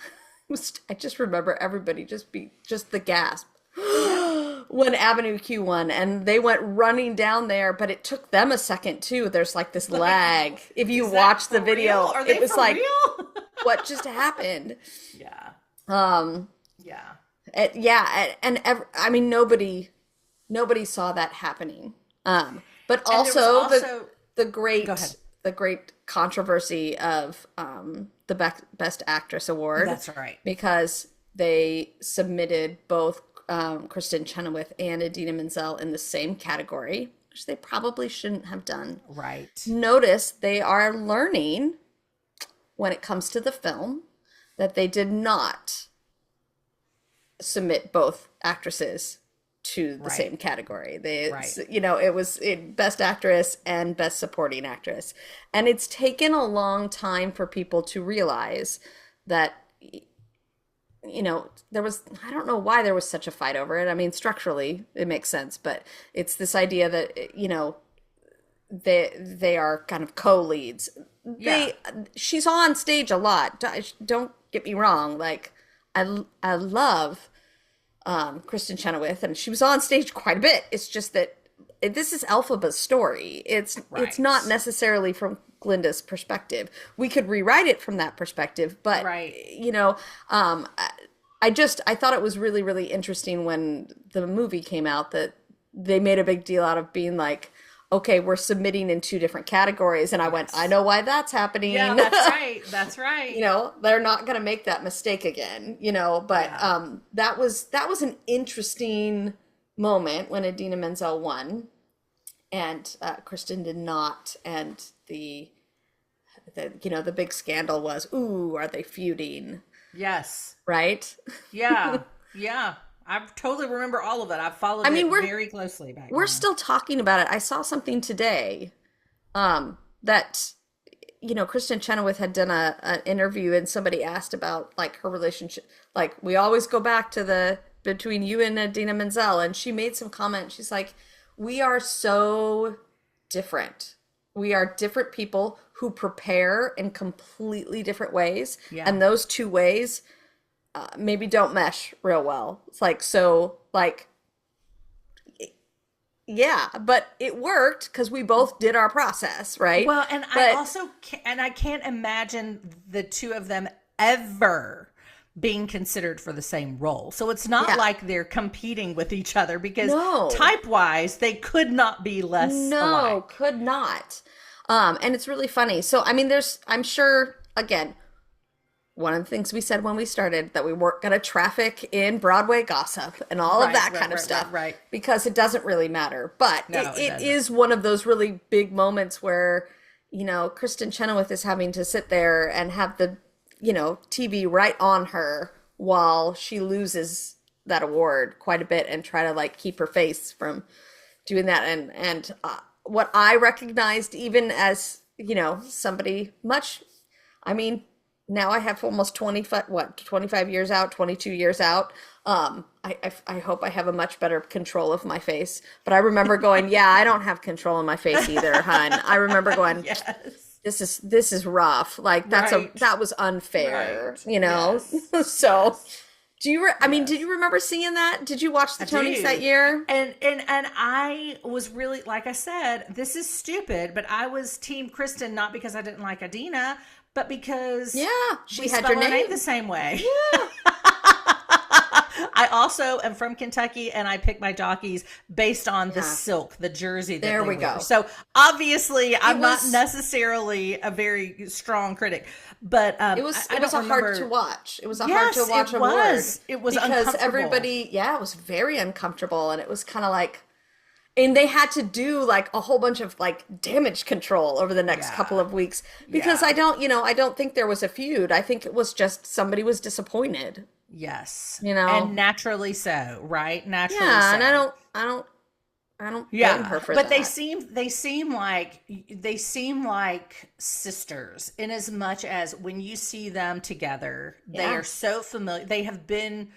I just remember everybody just the gasp when Avenue Q won, and they went running down there, but it took them a second too. There's this line. If you watch the video, it was like, what just happened? Yeah. I mean, nobody saw that happening. But also the great controversy of the Best Actress Award. That's right. Because they submitted both Kristin Chenoweth and Idina Menzel in the same category, which they probably shouldn't have done. Right. Notice they are learning when it comes to the film that they did not submit both actresses to the same category. They, it was Best Actress and Best Supporting Actress. And it's taken a long time for people to realize that, there was, I don't know why there was such a fight over it. I mean, structurally, it makes sense, but it's this idea that, they are kind of co-leads. Yeah. She's on stage a lot. Don't get me wrong. Like, I love Kristin Chenoweth, and she was on stage quite a bit. It's just that this is Elphaba's story. It's not necessarily from Glinda's perspective. We could rewrite it from that perspective, but I thought it was really, really interesting when the movie came out that they made a big deal out of being like, okay, we're submitting in 2 different categories. And I went, I know why that's happening. Yeah, that's right. That's right. They're not going to make that mistake again, but that was an interesting moment when Idina Menzel won and Kristin did not. And the big scandal was, ooh, are they feuding? Yes. Right? Yeah. Yeah. I totally remember all of it. I followed it very closely back then. We're still talking about it. I saw something today that, Kristin Chenoweth had done an interview and somebody asked about, like, her relationship. Like, we always go back to between you and Idina Menzel. And she made some comment. She's like, we are so different. We are different people who prepare in completely different ways. Yeah. And those 2 ways maybe don't mesh real well. It's like, yeah, but it worked because we both did our process, right? Well, and I can't imagine the 2 of them ever being considered for the same role. So it's not like they're competing with each other because type-wise, they could not be less alike. Could not. And it's really funny. So, I mean, I'm sure, again, one of the things we said when we started that we weren't going to traffic in Broadway gossip and all of that kind of stuff. Right. Because it doesn't really matter. But it is one of those really big moments where, Kristin Chenoweth is having to sit there and have the, TV right on her while she loses that award quite a bit and try to, like, keep her face from doing that. And what I recognized even as, somebody now I have almost 25 years out, 22 years out. I hope I have a much better control of my face. But I remember going, yeah, I don't have control of my face either, hon. I remember going, yes. This is rough. Like, that was unfair, Yes. So did you remember seeing that? Did you watch the Tonys that year? And I was really, like I said, this is stupid, but I was Team Kristin, not because I didn't like Idina, but because she had your name the same way. Yeah. I also am from Kentucky, and I pick my jockeys based on the silk, the jersey that they wear. So obviously, I'm not necessarily a very strong critic, but it was hard to watch. It was a hard to watch award. It was because everybody, it was very uncomfortable, and it was kind of like. And they had to do, like, a whole bunch of, like, damage control over the next couple of weeks. Because I don't think there was a feud. I think it was just somebody was disappointed. Yes. And naturally so, right? Naturally so. And I don't blame her for that. But they seem like sisters in as much as when you see them together, they are so familiar. They have been...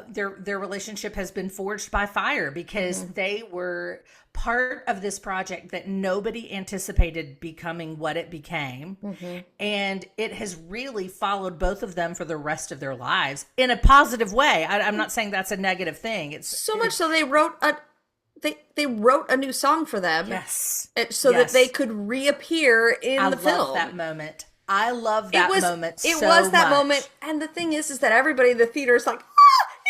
their relationship has been forged by fire because they were part of this project that nobody anticipated becoming what it became. And it has really followed both of them for the rest of their lives in a positive way. I'm not saying that's a negative thing. It's so much so they wrote a new song for them. Yes. So that they could reappear in the film. I love that moment. I love that moment so much. It was that moment. And the thing is that everybody in the theater is like,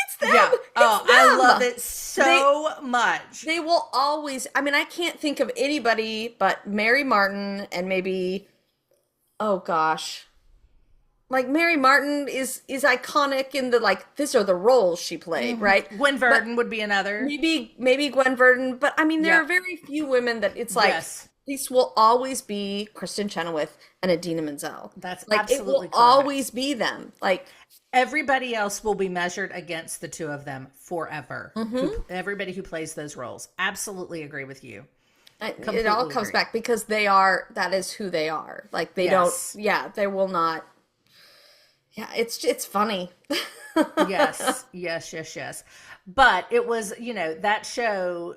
it's them. Yeah. It's them. I love it so much. They will always, I can't think of anybody but Mary Martin and maybe, oh gosh, like Mary Martin is iconic in the like these are the roles she played, right? Gwen Verdon would be another. Maybe Gwen Verdon, but I mean there are very few women that it's like these will always be Kristin Chenoweth and Idina Menzel. That's like absolutely it will correct. always be them. Like everybody else will be measured against the two of them forever. Everybody who plays those roles. Absolutely agree with you. It all comes back because that is who they are. Like they don't, they will not. Yeah, it's funny. Yes. But it was, that show,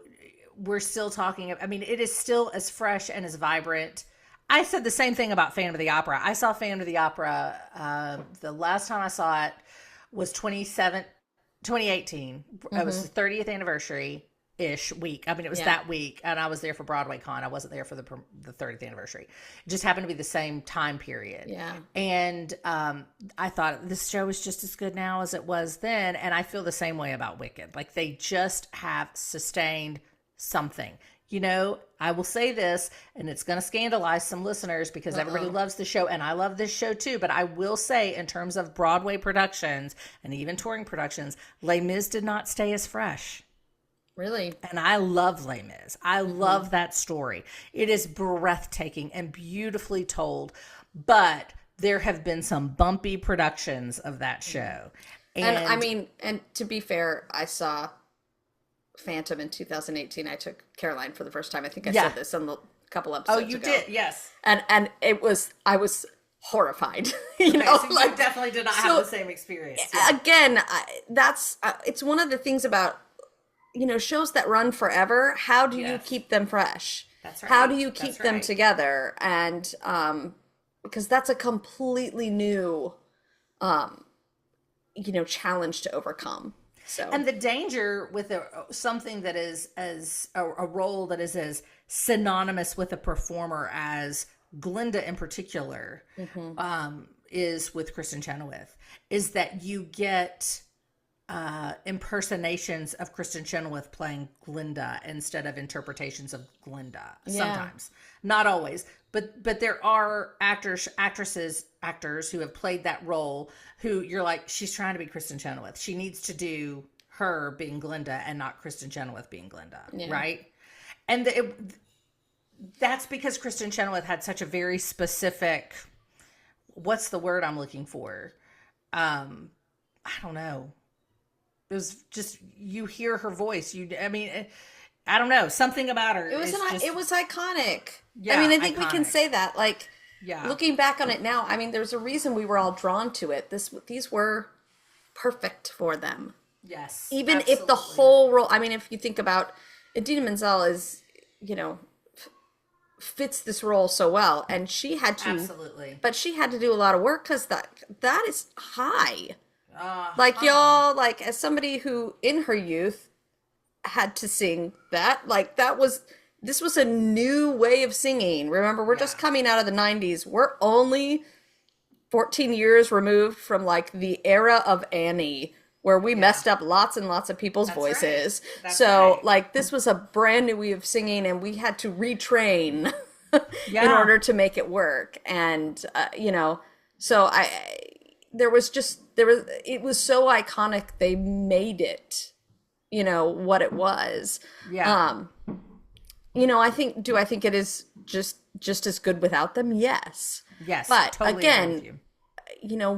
we're still talking, I mean, it is still as fresh and as vibrant. I said the same thing about Phantom of the Opera. I saw Phantom of the Opera, the last time I saw it was 2018. It was the 30th anniversary-ish week. I mean, it was that week, and I was there for Broadway Con. I wasn't there for the 30th anniversary. It just happened to be the same time period. Yeah. And I thought this show is just as good now as it was then, and I feel the same way about Wicked. Like, they just have sustained something. I will say this, and it's going to scandalize some listeners because everybody loves the show, and I love this show too, but I will say in terms of Broadway productions and even touring productions, Les Mis did not stay as fresh. Really? And I love Les Mis. I love that story. It is breathtaking and beautifully told, but there have been some bumpy productions of that show. And I mean, and to be fair, I saw Phantom in 2018. I took Caroline for the first time. I think I said this on the couple episodes ago. Oh, you did? Yes. And I was horrified. So you definitely did not have the same experience. Yeah. Again, it's one of the things about shows that run forever. How do you keep them fresh? That's right. How do you keep them together? And because that's a completely new challenge to overcome. So. And the danger with something that is as a role that is as synonymous with a performer as Glinda in particular is with Kristin Chenoweth, is that you get impersonations of Kristin Chenoweth playing Glinda instead of interpretations of Glinda. Sometimes, not always, but there are actors who have played that role who you're like, she's trying to be Kristin Chenoweth. She needs to do her being Glinda and not Kristin Chenoweth being Glinda, right? And that's because Kristin Chenoweth had such a very specific, what's the word I'm looking for? I don't know. It was just, you hear her voice. I don't know, something about her. It was iconic. Yeah, I think we can say that. Like, looking back on it now, there's a reason we were all drawn to it. These were perfect for them. Yes. Even if the whole role, if you think about Idina Menzel is, fits this role so well, and she had to, but she had to do a lot of work because that is high. Y'all, as somebody who in her youth had to sing that, this was a new way of singing. Remember, we're just coming out of the 90s. We're only 14 years removed from the era of Annie, where we messed up lots and lots of people's voices. Right. This was a brand new way of singing, and we had to retrain in order to make it work. And, so it was so iconic. They made it, what it was. Yeah. I think it is just as good without them? Yes. Yes. But totally again,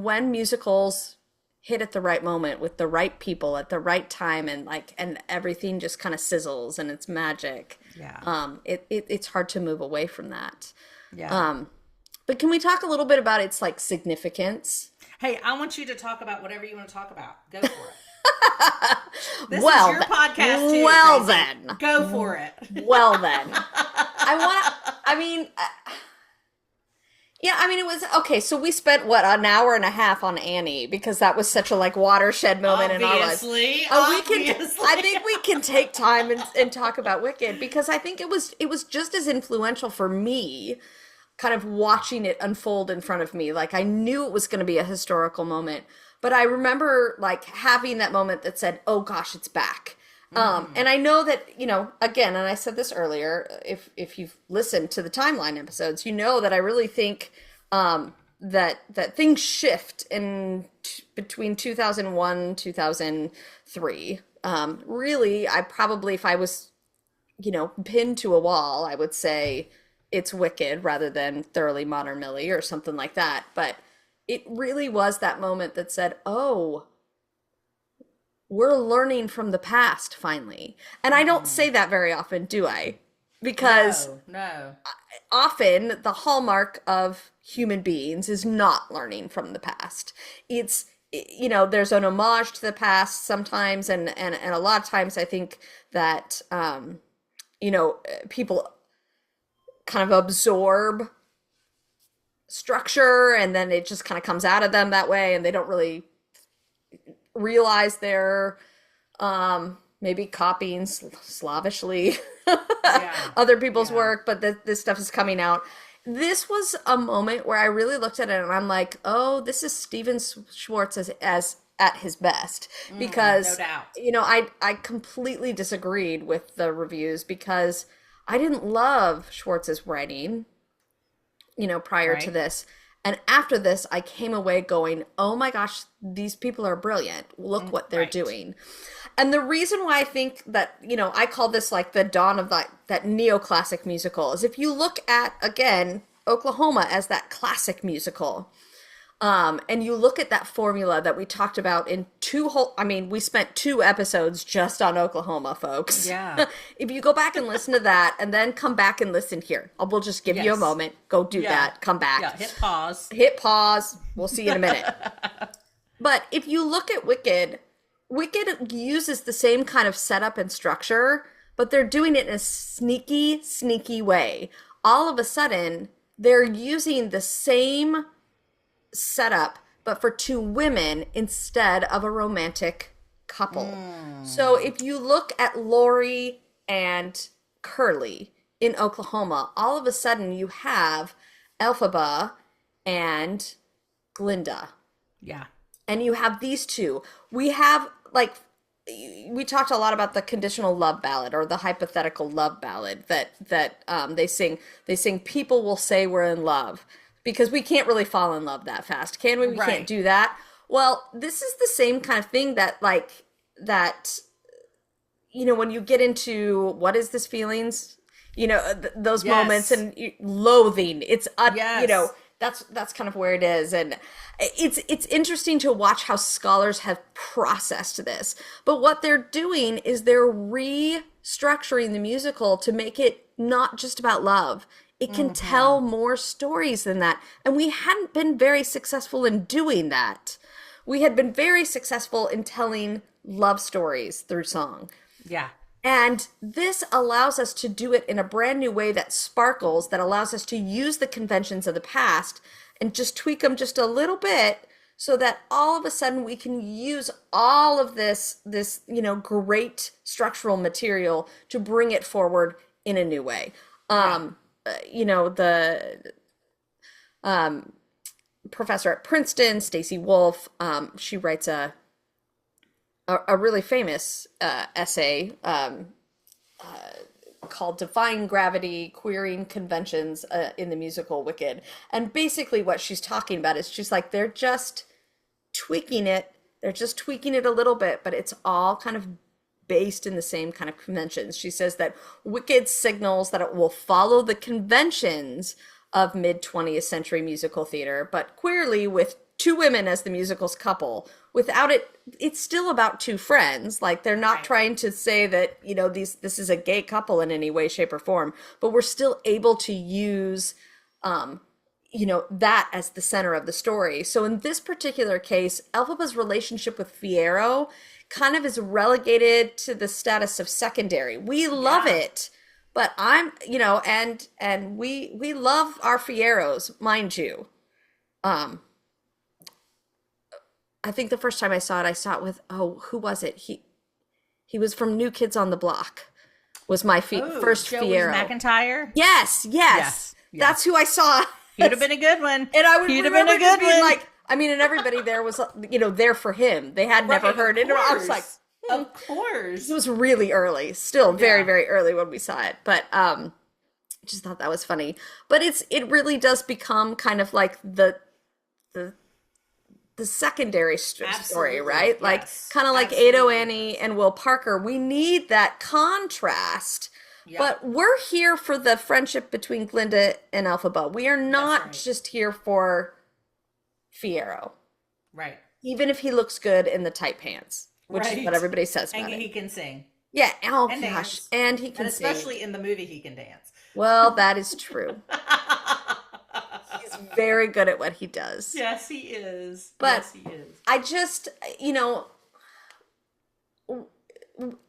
when musicals hit at the right moment with the right people at the right time, and everything just kind of sizzles and it's magic. Yeah. It's hard to move away from that. Yeah. But can we talk a little bit about its significance? Hey, I want you to talk about whatever you want to talk about. Go for it. This is your podcast too. Well, Tracey. then. Go for it. Well, then. It was, okay, so we spent, an hour and a half on Annie, because that was such a, watershed moment in our lives. I think we can take time and talk about Wicked, because I think it was just as influential for me, kind of watching it unfold in front of me. I knew it was going to be a historical moment, but I remember, having that moment that said, oh gosh, it's back. And I know that, again, and I said this earlier, if you've listened to the timeline episodes, that I really think that things shift between 2001 2003. Really, I probably, if I was, pinned to a wall, I would say it's Wicked rather than Thoroughly Modern Millie or something like that. But it really was that moment that said, oh, we're learning from the past finally. And I don't say that very often, do I? Because no. Often the hallmark of human beings is not learning from the past. It's, there's an homage to the past sometimes, and a lot of times I think that, people kind of absorb structure and then it just kind of comes out of them that way, and they don't really realize they're maybe copying slavishly other people's work, but this stuff is coming out. This was a moment where I really looked at it and I'm like, oh, this is Steven Schwartz as at his best, because no doubt. I completely disagreed with the reviews because I didn't love Schwartz's writing, prior to this. And after this, I came away going, oh my gosh, these people are brilliant. Look what they're doing. And the reason why I think that, I call this like the dawn of that neoclassic musical is if you look at, again, Oklahoma as that classic musical, and you look at that formula that we talked about in we spent 2 episodes just on Oklahoma, folks. Yeah. If you go back and listen to that and then come back and listen here, we'll just give you a moment. Go do that. Come back. Yeah, hit pause. Hit pause. We'll see you in a minute. But if you look at Wicked uses the same kind of setup and structure, but they're doing it in a sneaky, sneaky way. All of a sudden, they're using the same setup, but for 2 women instead of a romantic couple. So if you look at Lori and Curly in Oklahoma, all of a sudden you have Elphaba and Glinda. Yeah. And you have these 2. We have, we talked a lot about the conditional love ballad or the hypothetical love ballad that they sing. They sing, people will say we're in love. Because we can't really fall in love that fast, can we? We can't do that. Well, this is the same kind of thing that when you get into what is this feelings, those moments and loathing. It's that's kind of where it is, and it's interesting to watch how scholars have processed this. But what they're doing is they're restructuring the musical to make it not just about love. It can tell more stories than that. And we hadn't been very successful in doing that. We had been very successful in telling love stories through song. Yeah. And this allows us to do it in a brand new way that sparkles, that allows us to use the conventions of the past and just tweak them just a little bit so that all of a sudden we can use all of this great structural material to bring it forward in a new way. The professor at Princeton, Stacey Wolf, she writes a really famous essay called Defying Gravity, Queering Conventions in the Musical Wicked. And basically what she's talking about is she's like, they're just tweaking it. They're just tweaking it a little bit, but it's all kind of based in the same kind of conventions. She says that Wicked signals that it will follow the conventions of mid-20th century musical theater, but queerly with 2 women as the musical's couple. Without it, it's still about 2 friends. Like, they're not trying to say that, this is a gay couple in any way, shape, or form, but we're still able to use that as the center of the story. So in this particular case, Elphaba's relationship with Fiyero kind of is relegated to the status of secondary. We love it, but and we love our Fiyeros, mind you. I think the first time I saw it with, who was it? He was from New Kids on the Block. Was my first Joey Fiyero. McIntyre? Yes. That's who I saw. He'd have been a good one. And I would He'd have remember been a good being one. like, and everybody there was, there for him. They had never heard it. And I was like, of course. It was really early, still very, very early when we saw it. But just thought that was funny. But it really does become kind of like the the secondary story, right? Yes. Like kind of like Ado Annie and Will Parker. We need that contrast. Yep. But we're here for the friendship between Glinda and Elphaba. We are not just here for Fiyero. Right. Even if he looks good in the tight pants, which is what everybody says about him. it. And he can sing. Yeah. Oh, and gosh. Dance. And he can sing. Especially in the movie, he can dance. Well, that is true. He's very good at what he does. Yes, he is. But yes, he is. I just,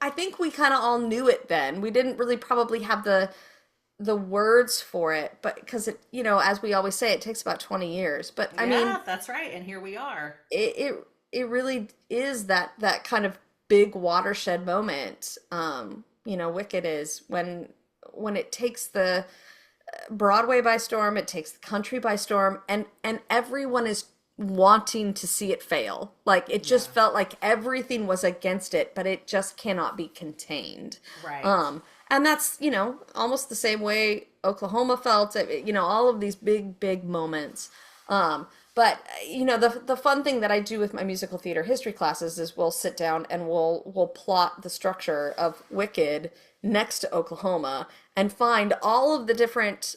I think we kind of all knew it then. We didn't really probably have the words for it, but because it, as we always say, it takes about 20 years. But I mean, that's right. And here we are. It really is that kind of big watershed moment. Wicked is when it takes the Broadway by storm, it takes the country by storm, and everyone is wanting to see it fail. Like it just felt like everything was against it, but it just cannot be contained. Right. And that's, almost the same way Oklahoma felt, all of these big moments. But the fun thing that I do with my musical theater history classes is we'll sit down and we'll plot the structure of Wicked next to Oklahoma and find all of the different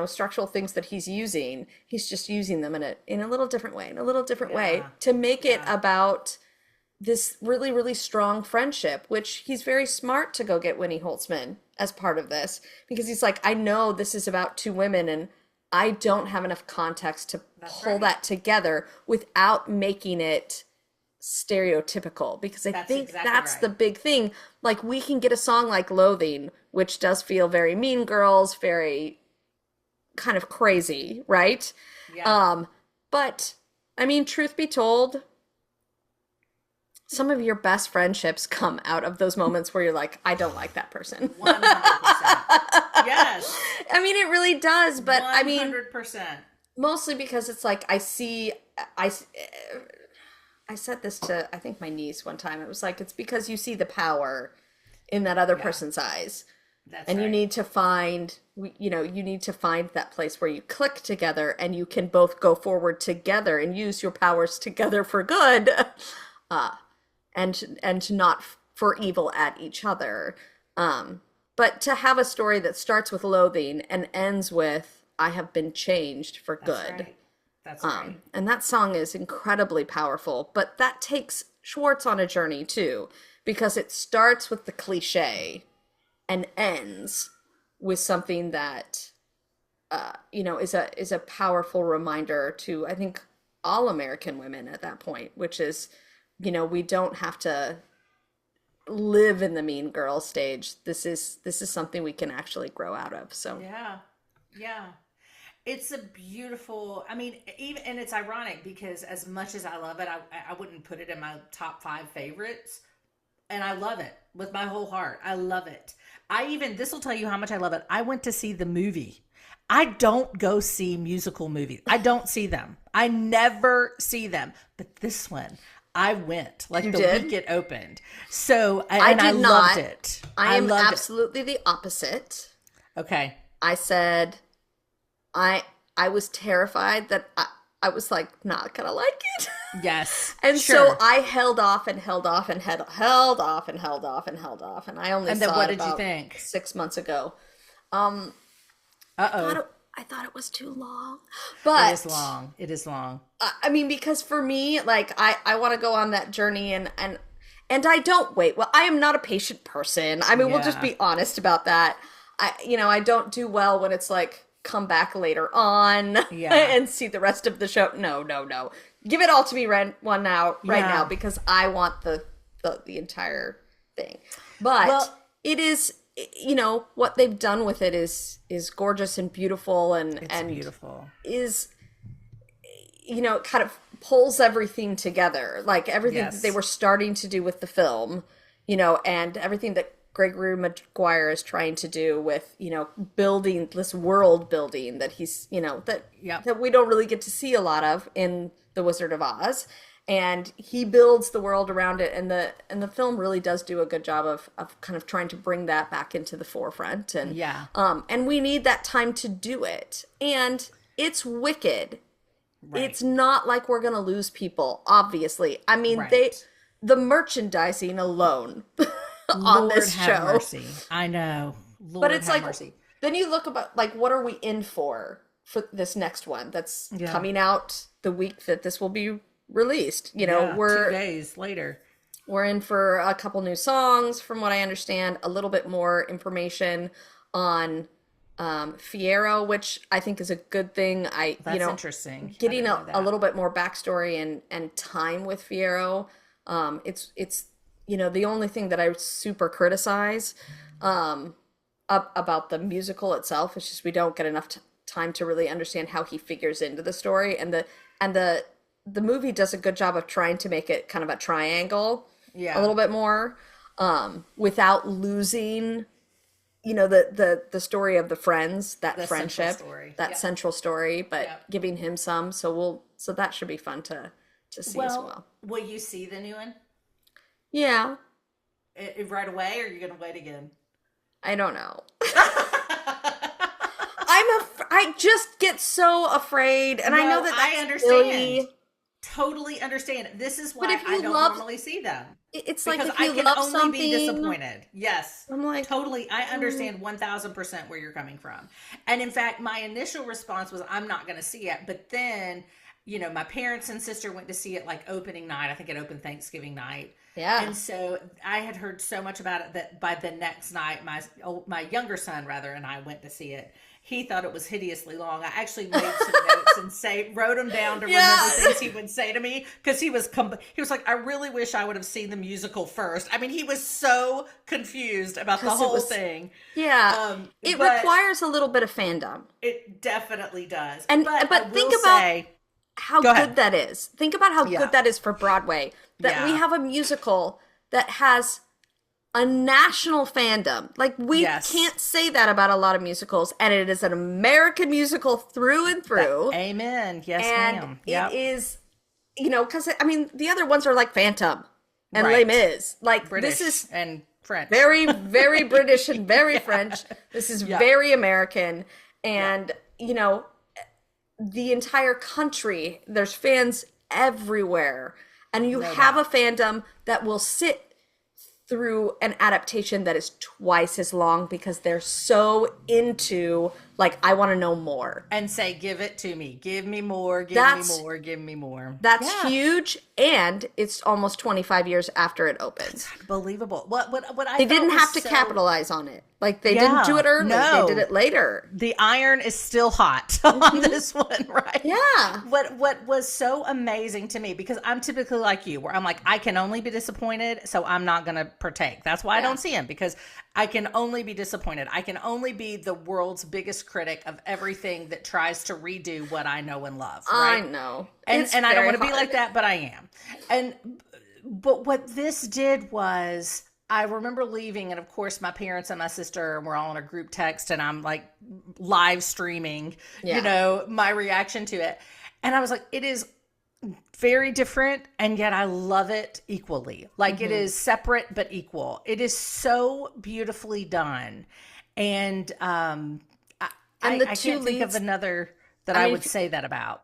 structural things that he's using. He's just using them in a little different way to make it about this really, really strong friendship, which he's very smart to go get Winnie Holtzman as part of this, because he's like, I know this is about two women and I don't have enough context to pull that together without making it stereotypical, because I think that's the big thing. Like, we can get a song like Loathing, which does feel very Mean Girls, very kind of crazy, right? Yeah. But I mean, truth be told, some of your best friendships come out of those moments where you're like, I don't like that person. 100%. Yes. I mean, it really does, but 100%. I mean, mostly because it's like, I said this to, I think, my niece one time. It was like, it's because you see the power in that other person's eyes. You need to find, that place where you click together and you can both go forward together and use your powers together for good, and not for evil at each other. But to have a story that starts with loathing and ends with, I have been changed for good. That's right. And that song is incredibly powerful, but that takes Schwartz on a journey too, because it starts with the cliche and ends with something that, is a powerful reminder to, I think, all American women at that point, which is, we don't have to live in the mean girl stage. This is something we can actually grow out of. So yeah. It's a beautiful, I mean, even, and it's ironic because as much as I love it, I wouldn't put it in my top 5 favorites. And I love it with my whole heart. I love it. This will tell you how much I love it. I went to see the movie. I don't go see musical movies. I don't see them. I never see them. But this one, I went like week it opened. So, I loved it. I am absolutely the opposite. Okay. I said, I was terrified that I was like not gonna like it. Yes. And so I held off and held off and held off and held off and held off. And I only saw it about 6 months ago. I thought it was too long. But It is long. I mean, because for me, like, I want to go on that journey and I don't wait. Well, I am not a patient person. I mean, we'll just be honest about that. I don't do well when it's like, come back later on and see the rest of the show. No. Give it all to me right now, because I want the entire thing. But it is, what they've done with it is gorgeous and beautiful and beautiful. Is, it kind of pulls everything together, like everything that they were starting to do with the film, and everything that Gregory Maguire is trying to do with, building this world building that he's, that we don't really get to see a lot of in The Wizard of Oz. And he builds the world around it. And the film really does do a good job of kind of trying to bring that back into the forefront. And, and we need that time to do it. And it's Wicked. Right. It's not like we're going to lose people, obviously. I mean, Right. the merchandising alone on Lord this have show. mercy. I know. Lord But it's have like, mercy. then you look about, like, what are we in for this next one that's coming out the week that this will be released? You know, Yeah, we're 2 days later. we're in for a couple new songs, from what I understand, a little bit more information on Fierro, which I think is a good thing. That's interesting. Getting I didn't know a that. little bit more backstory and time with Fierro. It's the only thing that I would super criticize about the musical itself is just we don't get enough time to really understand how he figures into the story, and the movie does a good job of trying to make it kind of a triangle a little bit more, without losing the story of the friends, that friendship, that central story, but giving him some. So that should be fun to see as well. Will you see the new one? Yeah. Right away, or are you going to wait again? I don't know. I just get so afraid, and I know that's I understand. silly. Totally understand. This is why if you I don't normally see them. It's Because like if you I can love only something, be disappointed. Yes. I'm like, totally. I understand 1000% where you're coming from. And in fact, my initial response was, I'm not going to see it. But then, my parents and sister went to see it like opening night. I think it opened Thanksgiving night. yeah. And so I had heard so much about it that by the next night, my younger son and I went to see it. He thought it was hideously long. I actually made some notes and wrote them down to remember things he would say to me, because he was like, I really wish I would have seen the musical first. I mean, he was so confused about the whole thing. Yeah, it requires a little bit of fandom. It definitely does. But think about how good that is. Think about how good that is for Broadway. That we have a musical that has a national fandom. Like, we can't say that about a lot of musicals, and it is an American musical through and through. Amen. Yes, ma'am. It is, because I mean, the other ones are like Phantom and Les Mis. Like, British this is and French. very, very British and very French. This is very American, and the entire country. There's fans everywhere, and you have a fandom that will sit through an adaptation that is twice as long because they're so into, like, I want to know more. And say, give it to me. Give me more, give me more, give me more. That's huge, and it's almost 25 years after it opened. It's unbelievable. What They didn't have to capitalize on it. Like, they didn't do it early. No. They did it later. The iron is still hot on this one, right? Yeah. What was so amazing to me, because I'm typically like you, where I'm like, I can only be disappointed, so I'm not going to partake. That's why I don't see him, because I can only be disappointed. I can only be the world's biggest critic of everything that tries to redo what I know and love. Right? I know. And I don't want to be like that, but I am. But what this did was, I remember leaving, and of course my parents and my sister were all in a group text, and I'm like live streaming, my reaction to it. And I was like, it is very different, and yet I love it equally. Like, it is separate but equal. It is so beautifully done. And I can't think of another that I would say that about.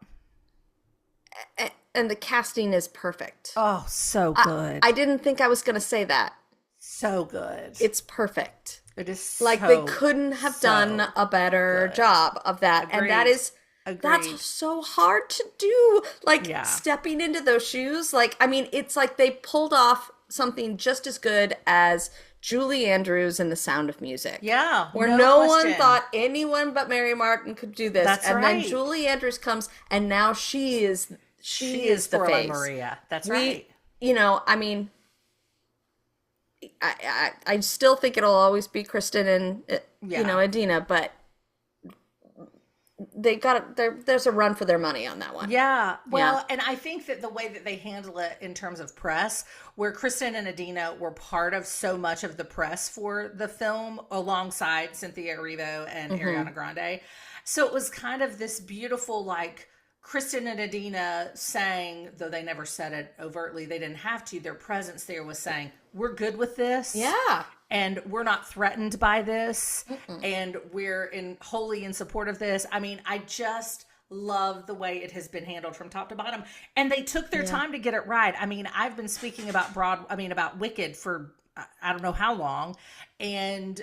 And the casting is perfect. Oh, so good. I didn't think I was going to say that. So good. It's perfect. It is like, they couldn't have done a better job of that. Agreed. And that's so hard to do. Like, stepping into those shoes. Like, I mean, it's like they pulled off something just as good as Julie Andrews in The Sound of Music. Yeah. Where no one thought anyone but Mary Martin could do this. That's and right. then Julie Andrews comes, and now she is the face. Maria. That's right. I mean, I still think it'll always be Kristin and Idina, but there's a run for their money on that one. Yeah. Well, and I think that the way that they handle it in terms of press, where Kristin and Idina were part of so much of the press for the film alongside Cynthia Erivo and Ariana Grande. So it was kind of this beautiful, like, Kristin and Idina sang, though they never said it overtly, they didn't have to, their presence there was saying, we're good with this. Yeah. And we're not threatened by this. And we're wholly in support of this. I mean, I just love the way it has been handled from top to bottom. And they took their time to get it right. I mean, I've been speaking about about Wicked for I don't know how long. And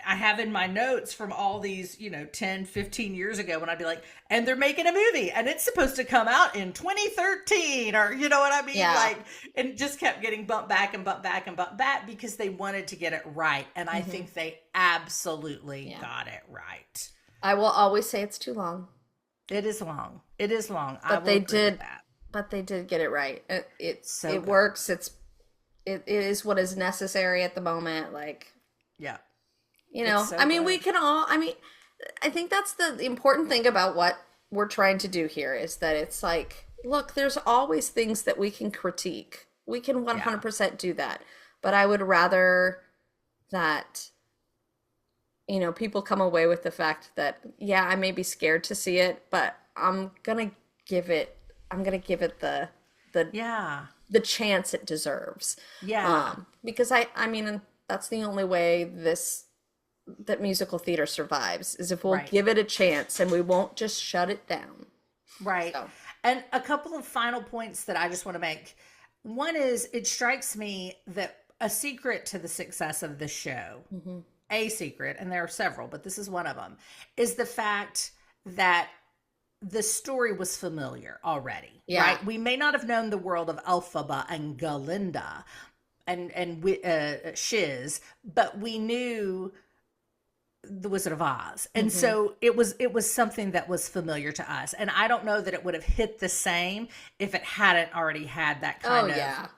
I have in my notes from all these, 10, 15 years ago when I'd be like, and they're making a movie and it's supposed to come out in 2013 or, you know what I mean? Yeah. Like, and it just kept getting bumped back and bumped back and bumped back because they wanted to get it right. And I think they absolutely got it right. I will always say it's too long. It is long. It is long. But they did get it right. It works. It is what is necessary at the moment. Like, yeah, we can all, I think that's the important thing about what we're trying to do here is that it's like, look, there's always things that we can critique. We can 100% do that. But I would rather that, people come away with the fact that, I may be scared to see it, but I'm going to give it the chance it deserves. Yeah. Because that's the only way that musical theater survives is if we'll give it a chance and we won't just shut it down. Right. So. And a couple of final points that I just want to make. One is it strikes me that a secret to the success of the show, a secret, and there are several, but this is one of them, is the fact that the story was familiar already, right? We may not have known the world of Elphaba and Galinda and Shiz, but we knew the Wizard of Oz. And so it was something that was familiar to us. And I don't know that it would have hit the same if it hadn't already had that kind of,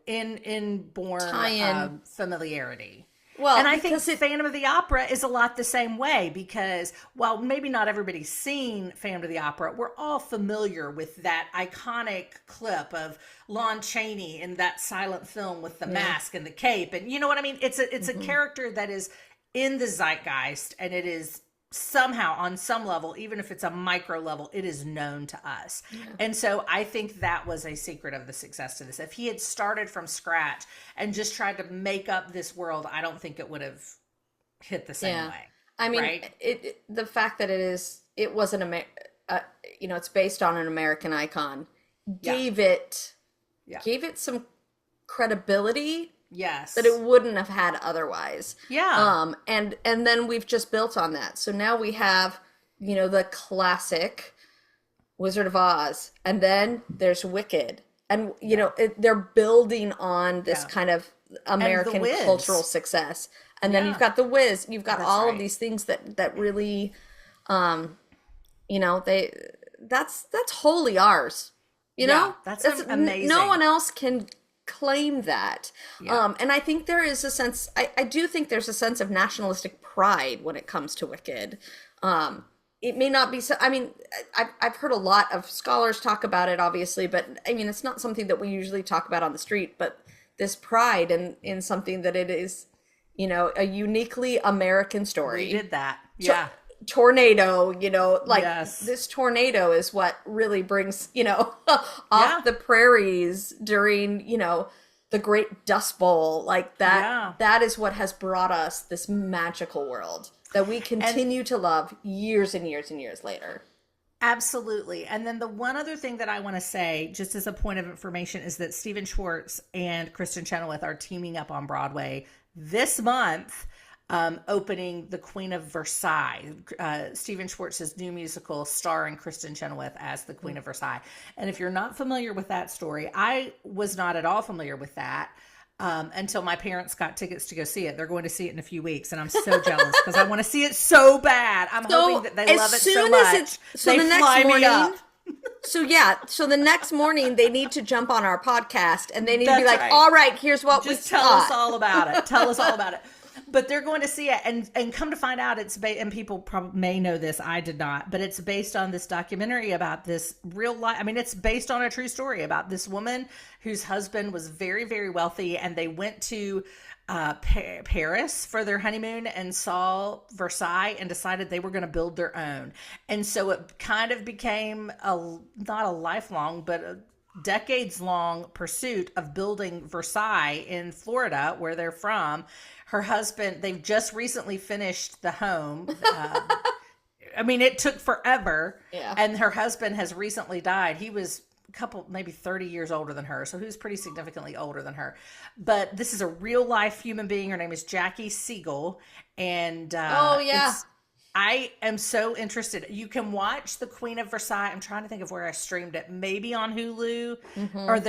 inborn familiarity. Well, and I think Phantom of the Opera is a lot the same way because while maybe not everybody's seen Phantom of the Opera, we're all familiar with that iconic clip of Lon Chaney in that silent film with the mask and the cape. And you know what I mean? It's a character that is in the zeitgeist and it is somehow on some level, even if it's a micro level, it is known to us. Yeah. And so I think that was a secret of the success to this. If he had started from scratch and just tried to make up this world, I don't think it would have hit the same way. I mean, the fact that it was it's based on an American icon, gave it some credibility. Yes. That it wouldn't have had otherwise. Yeah. And then we've just built on that. So now we have, the classic Wizard of Oz. And then there's Wicked. And, they're building on this kind of American cultural success. And then you've got The Wiz. You've got all of these things that really, that's wholly ours. That's amazing. No one else can claim that. And I think there is a sense, I do think there's a sense of nationalistic pride when it comes to Wicked. It may not be so, I've heard a lot of scholars talk about it, obviously, but it's not something that we usually talk about on the street, but this pride in something that it is, a uniquely American story. We did that. Yeah. Tornado, this tornado is what really brings, off the prairies during, the Great Dust Bowl. Like that is what has brought us this magical world that we continue to love years and years and years later. Absolutely. And then the one other thing that I want to say, just as a point of information, is that Stephen Schwartz and Kristin Chenoweth are teaming up on Broadway this month, opening The Queen of Versailles, Stephen Schwartz's new musical starring Kristin Chenoweth as the Queen of Versailles. And if you're not familiar with that story, I was not at all familiar with that until my parents got tickets to go see it. They're going to see it in a few weeks, and I'm so jealous because I want to see it so bad. I'm hoping that they love it so much. So the next morning, so the next morning they need to jump on our podcast and they need to be like, all right, here's what just tell us all about it. Tell us all about it. But they're going to see it, and come to find out, and people probably may know this, I did not, but it's based on this documentary about this real life. It's based on a true story about this woman whose husband was very, very wealthy, and they went to Paris for their honeymoon and saw Versailles and decided they were going to build their own. And so it kind of became not a lifelong, but a decades-long pursuit of building Versailles in Florida, where they're from. Her husband, they've just recently finished the home. I mean, it took forever. Yeah. And her husband has recently died. He was a couple, maybe 30 years older than her. So he was pretty significantly older than her. But this is a real life human being. Her name is Jackie Siegel. And I am so interested. You can watch The Queen of Versailles. I'm trying to think of where I streamed it. Maybe on Hulu, or I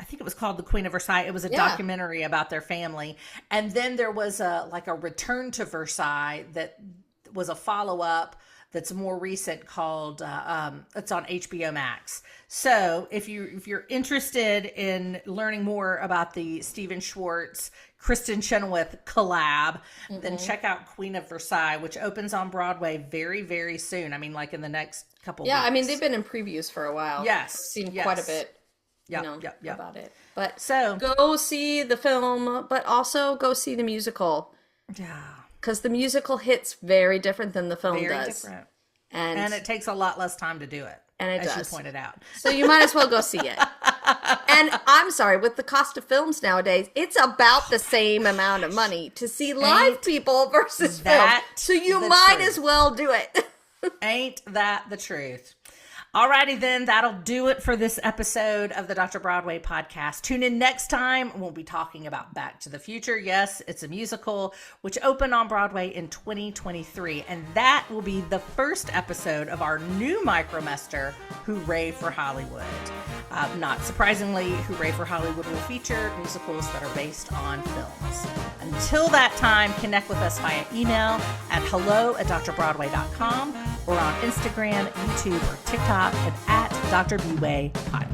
think it was called The Queen of Versailles. It was a documentary about their family, and then there was a Return to Versailles that was a follow up that's more recent called it's on HBO Max. So if you're interested in learning more about the Stephen Schwartz, Kristin Chenoweth collab, then check out Queen of Versailles, which opens on Broadway very, very soon. I mean, like in the next couple weeks. I mean, they've been in previews for a while. Yes. I've seen quite a bit about it. But so go see the film, but also go see the musical. Yeah. Because the musical hits very different than the film very does. Different. And it takes a lot less time to do it. And it as does. you pointed out. So you might as well go see it. And I'm sorry, with the cost of films nowadays, it's about the same amount of money to see live people versus film. So you might as well do it. Ain't that the truth? Alrighty then, that'll do it for this episode of the Dr. Broadway podcast. Tune in next time. We'll be talking about Back to the Future. Yes, it's a musical, which opened on Broadway in 2023. And that will be the first episode of our new micromester, Hooray for Hollywood. Not surprisingly, Hooray for Hollywood will feature musicals that are based on films. Until that time, connect with us via email at hello@drbroadway.com or on Instagram, YouTube, or TikTok at Dr. Bway Podcast.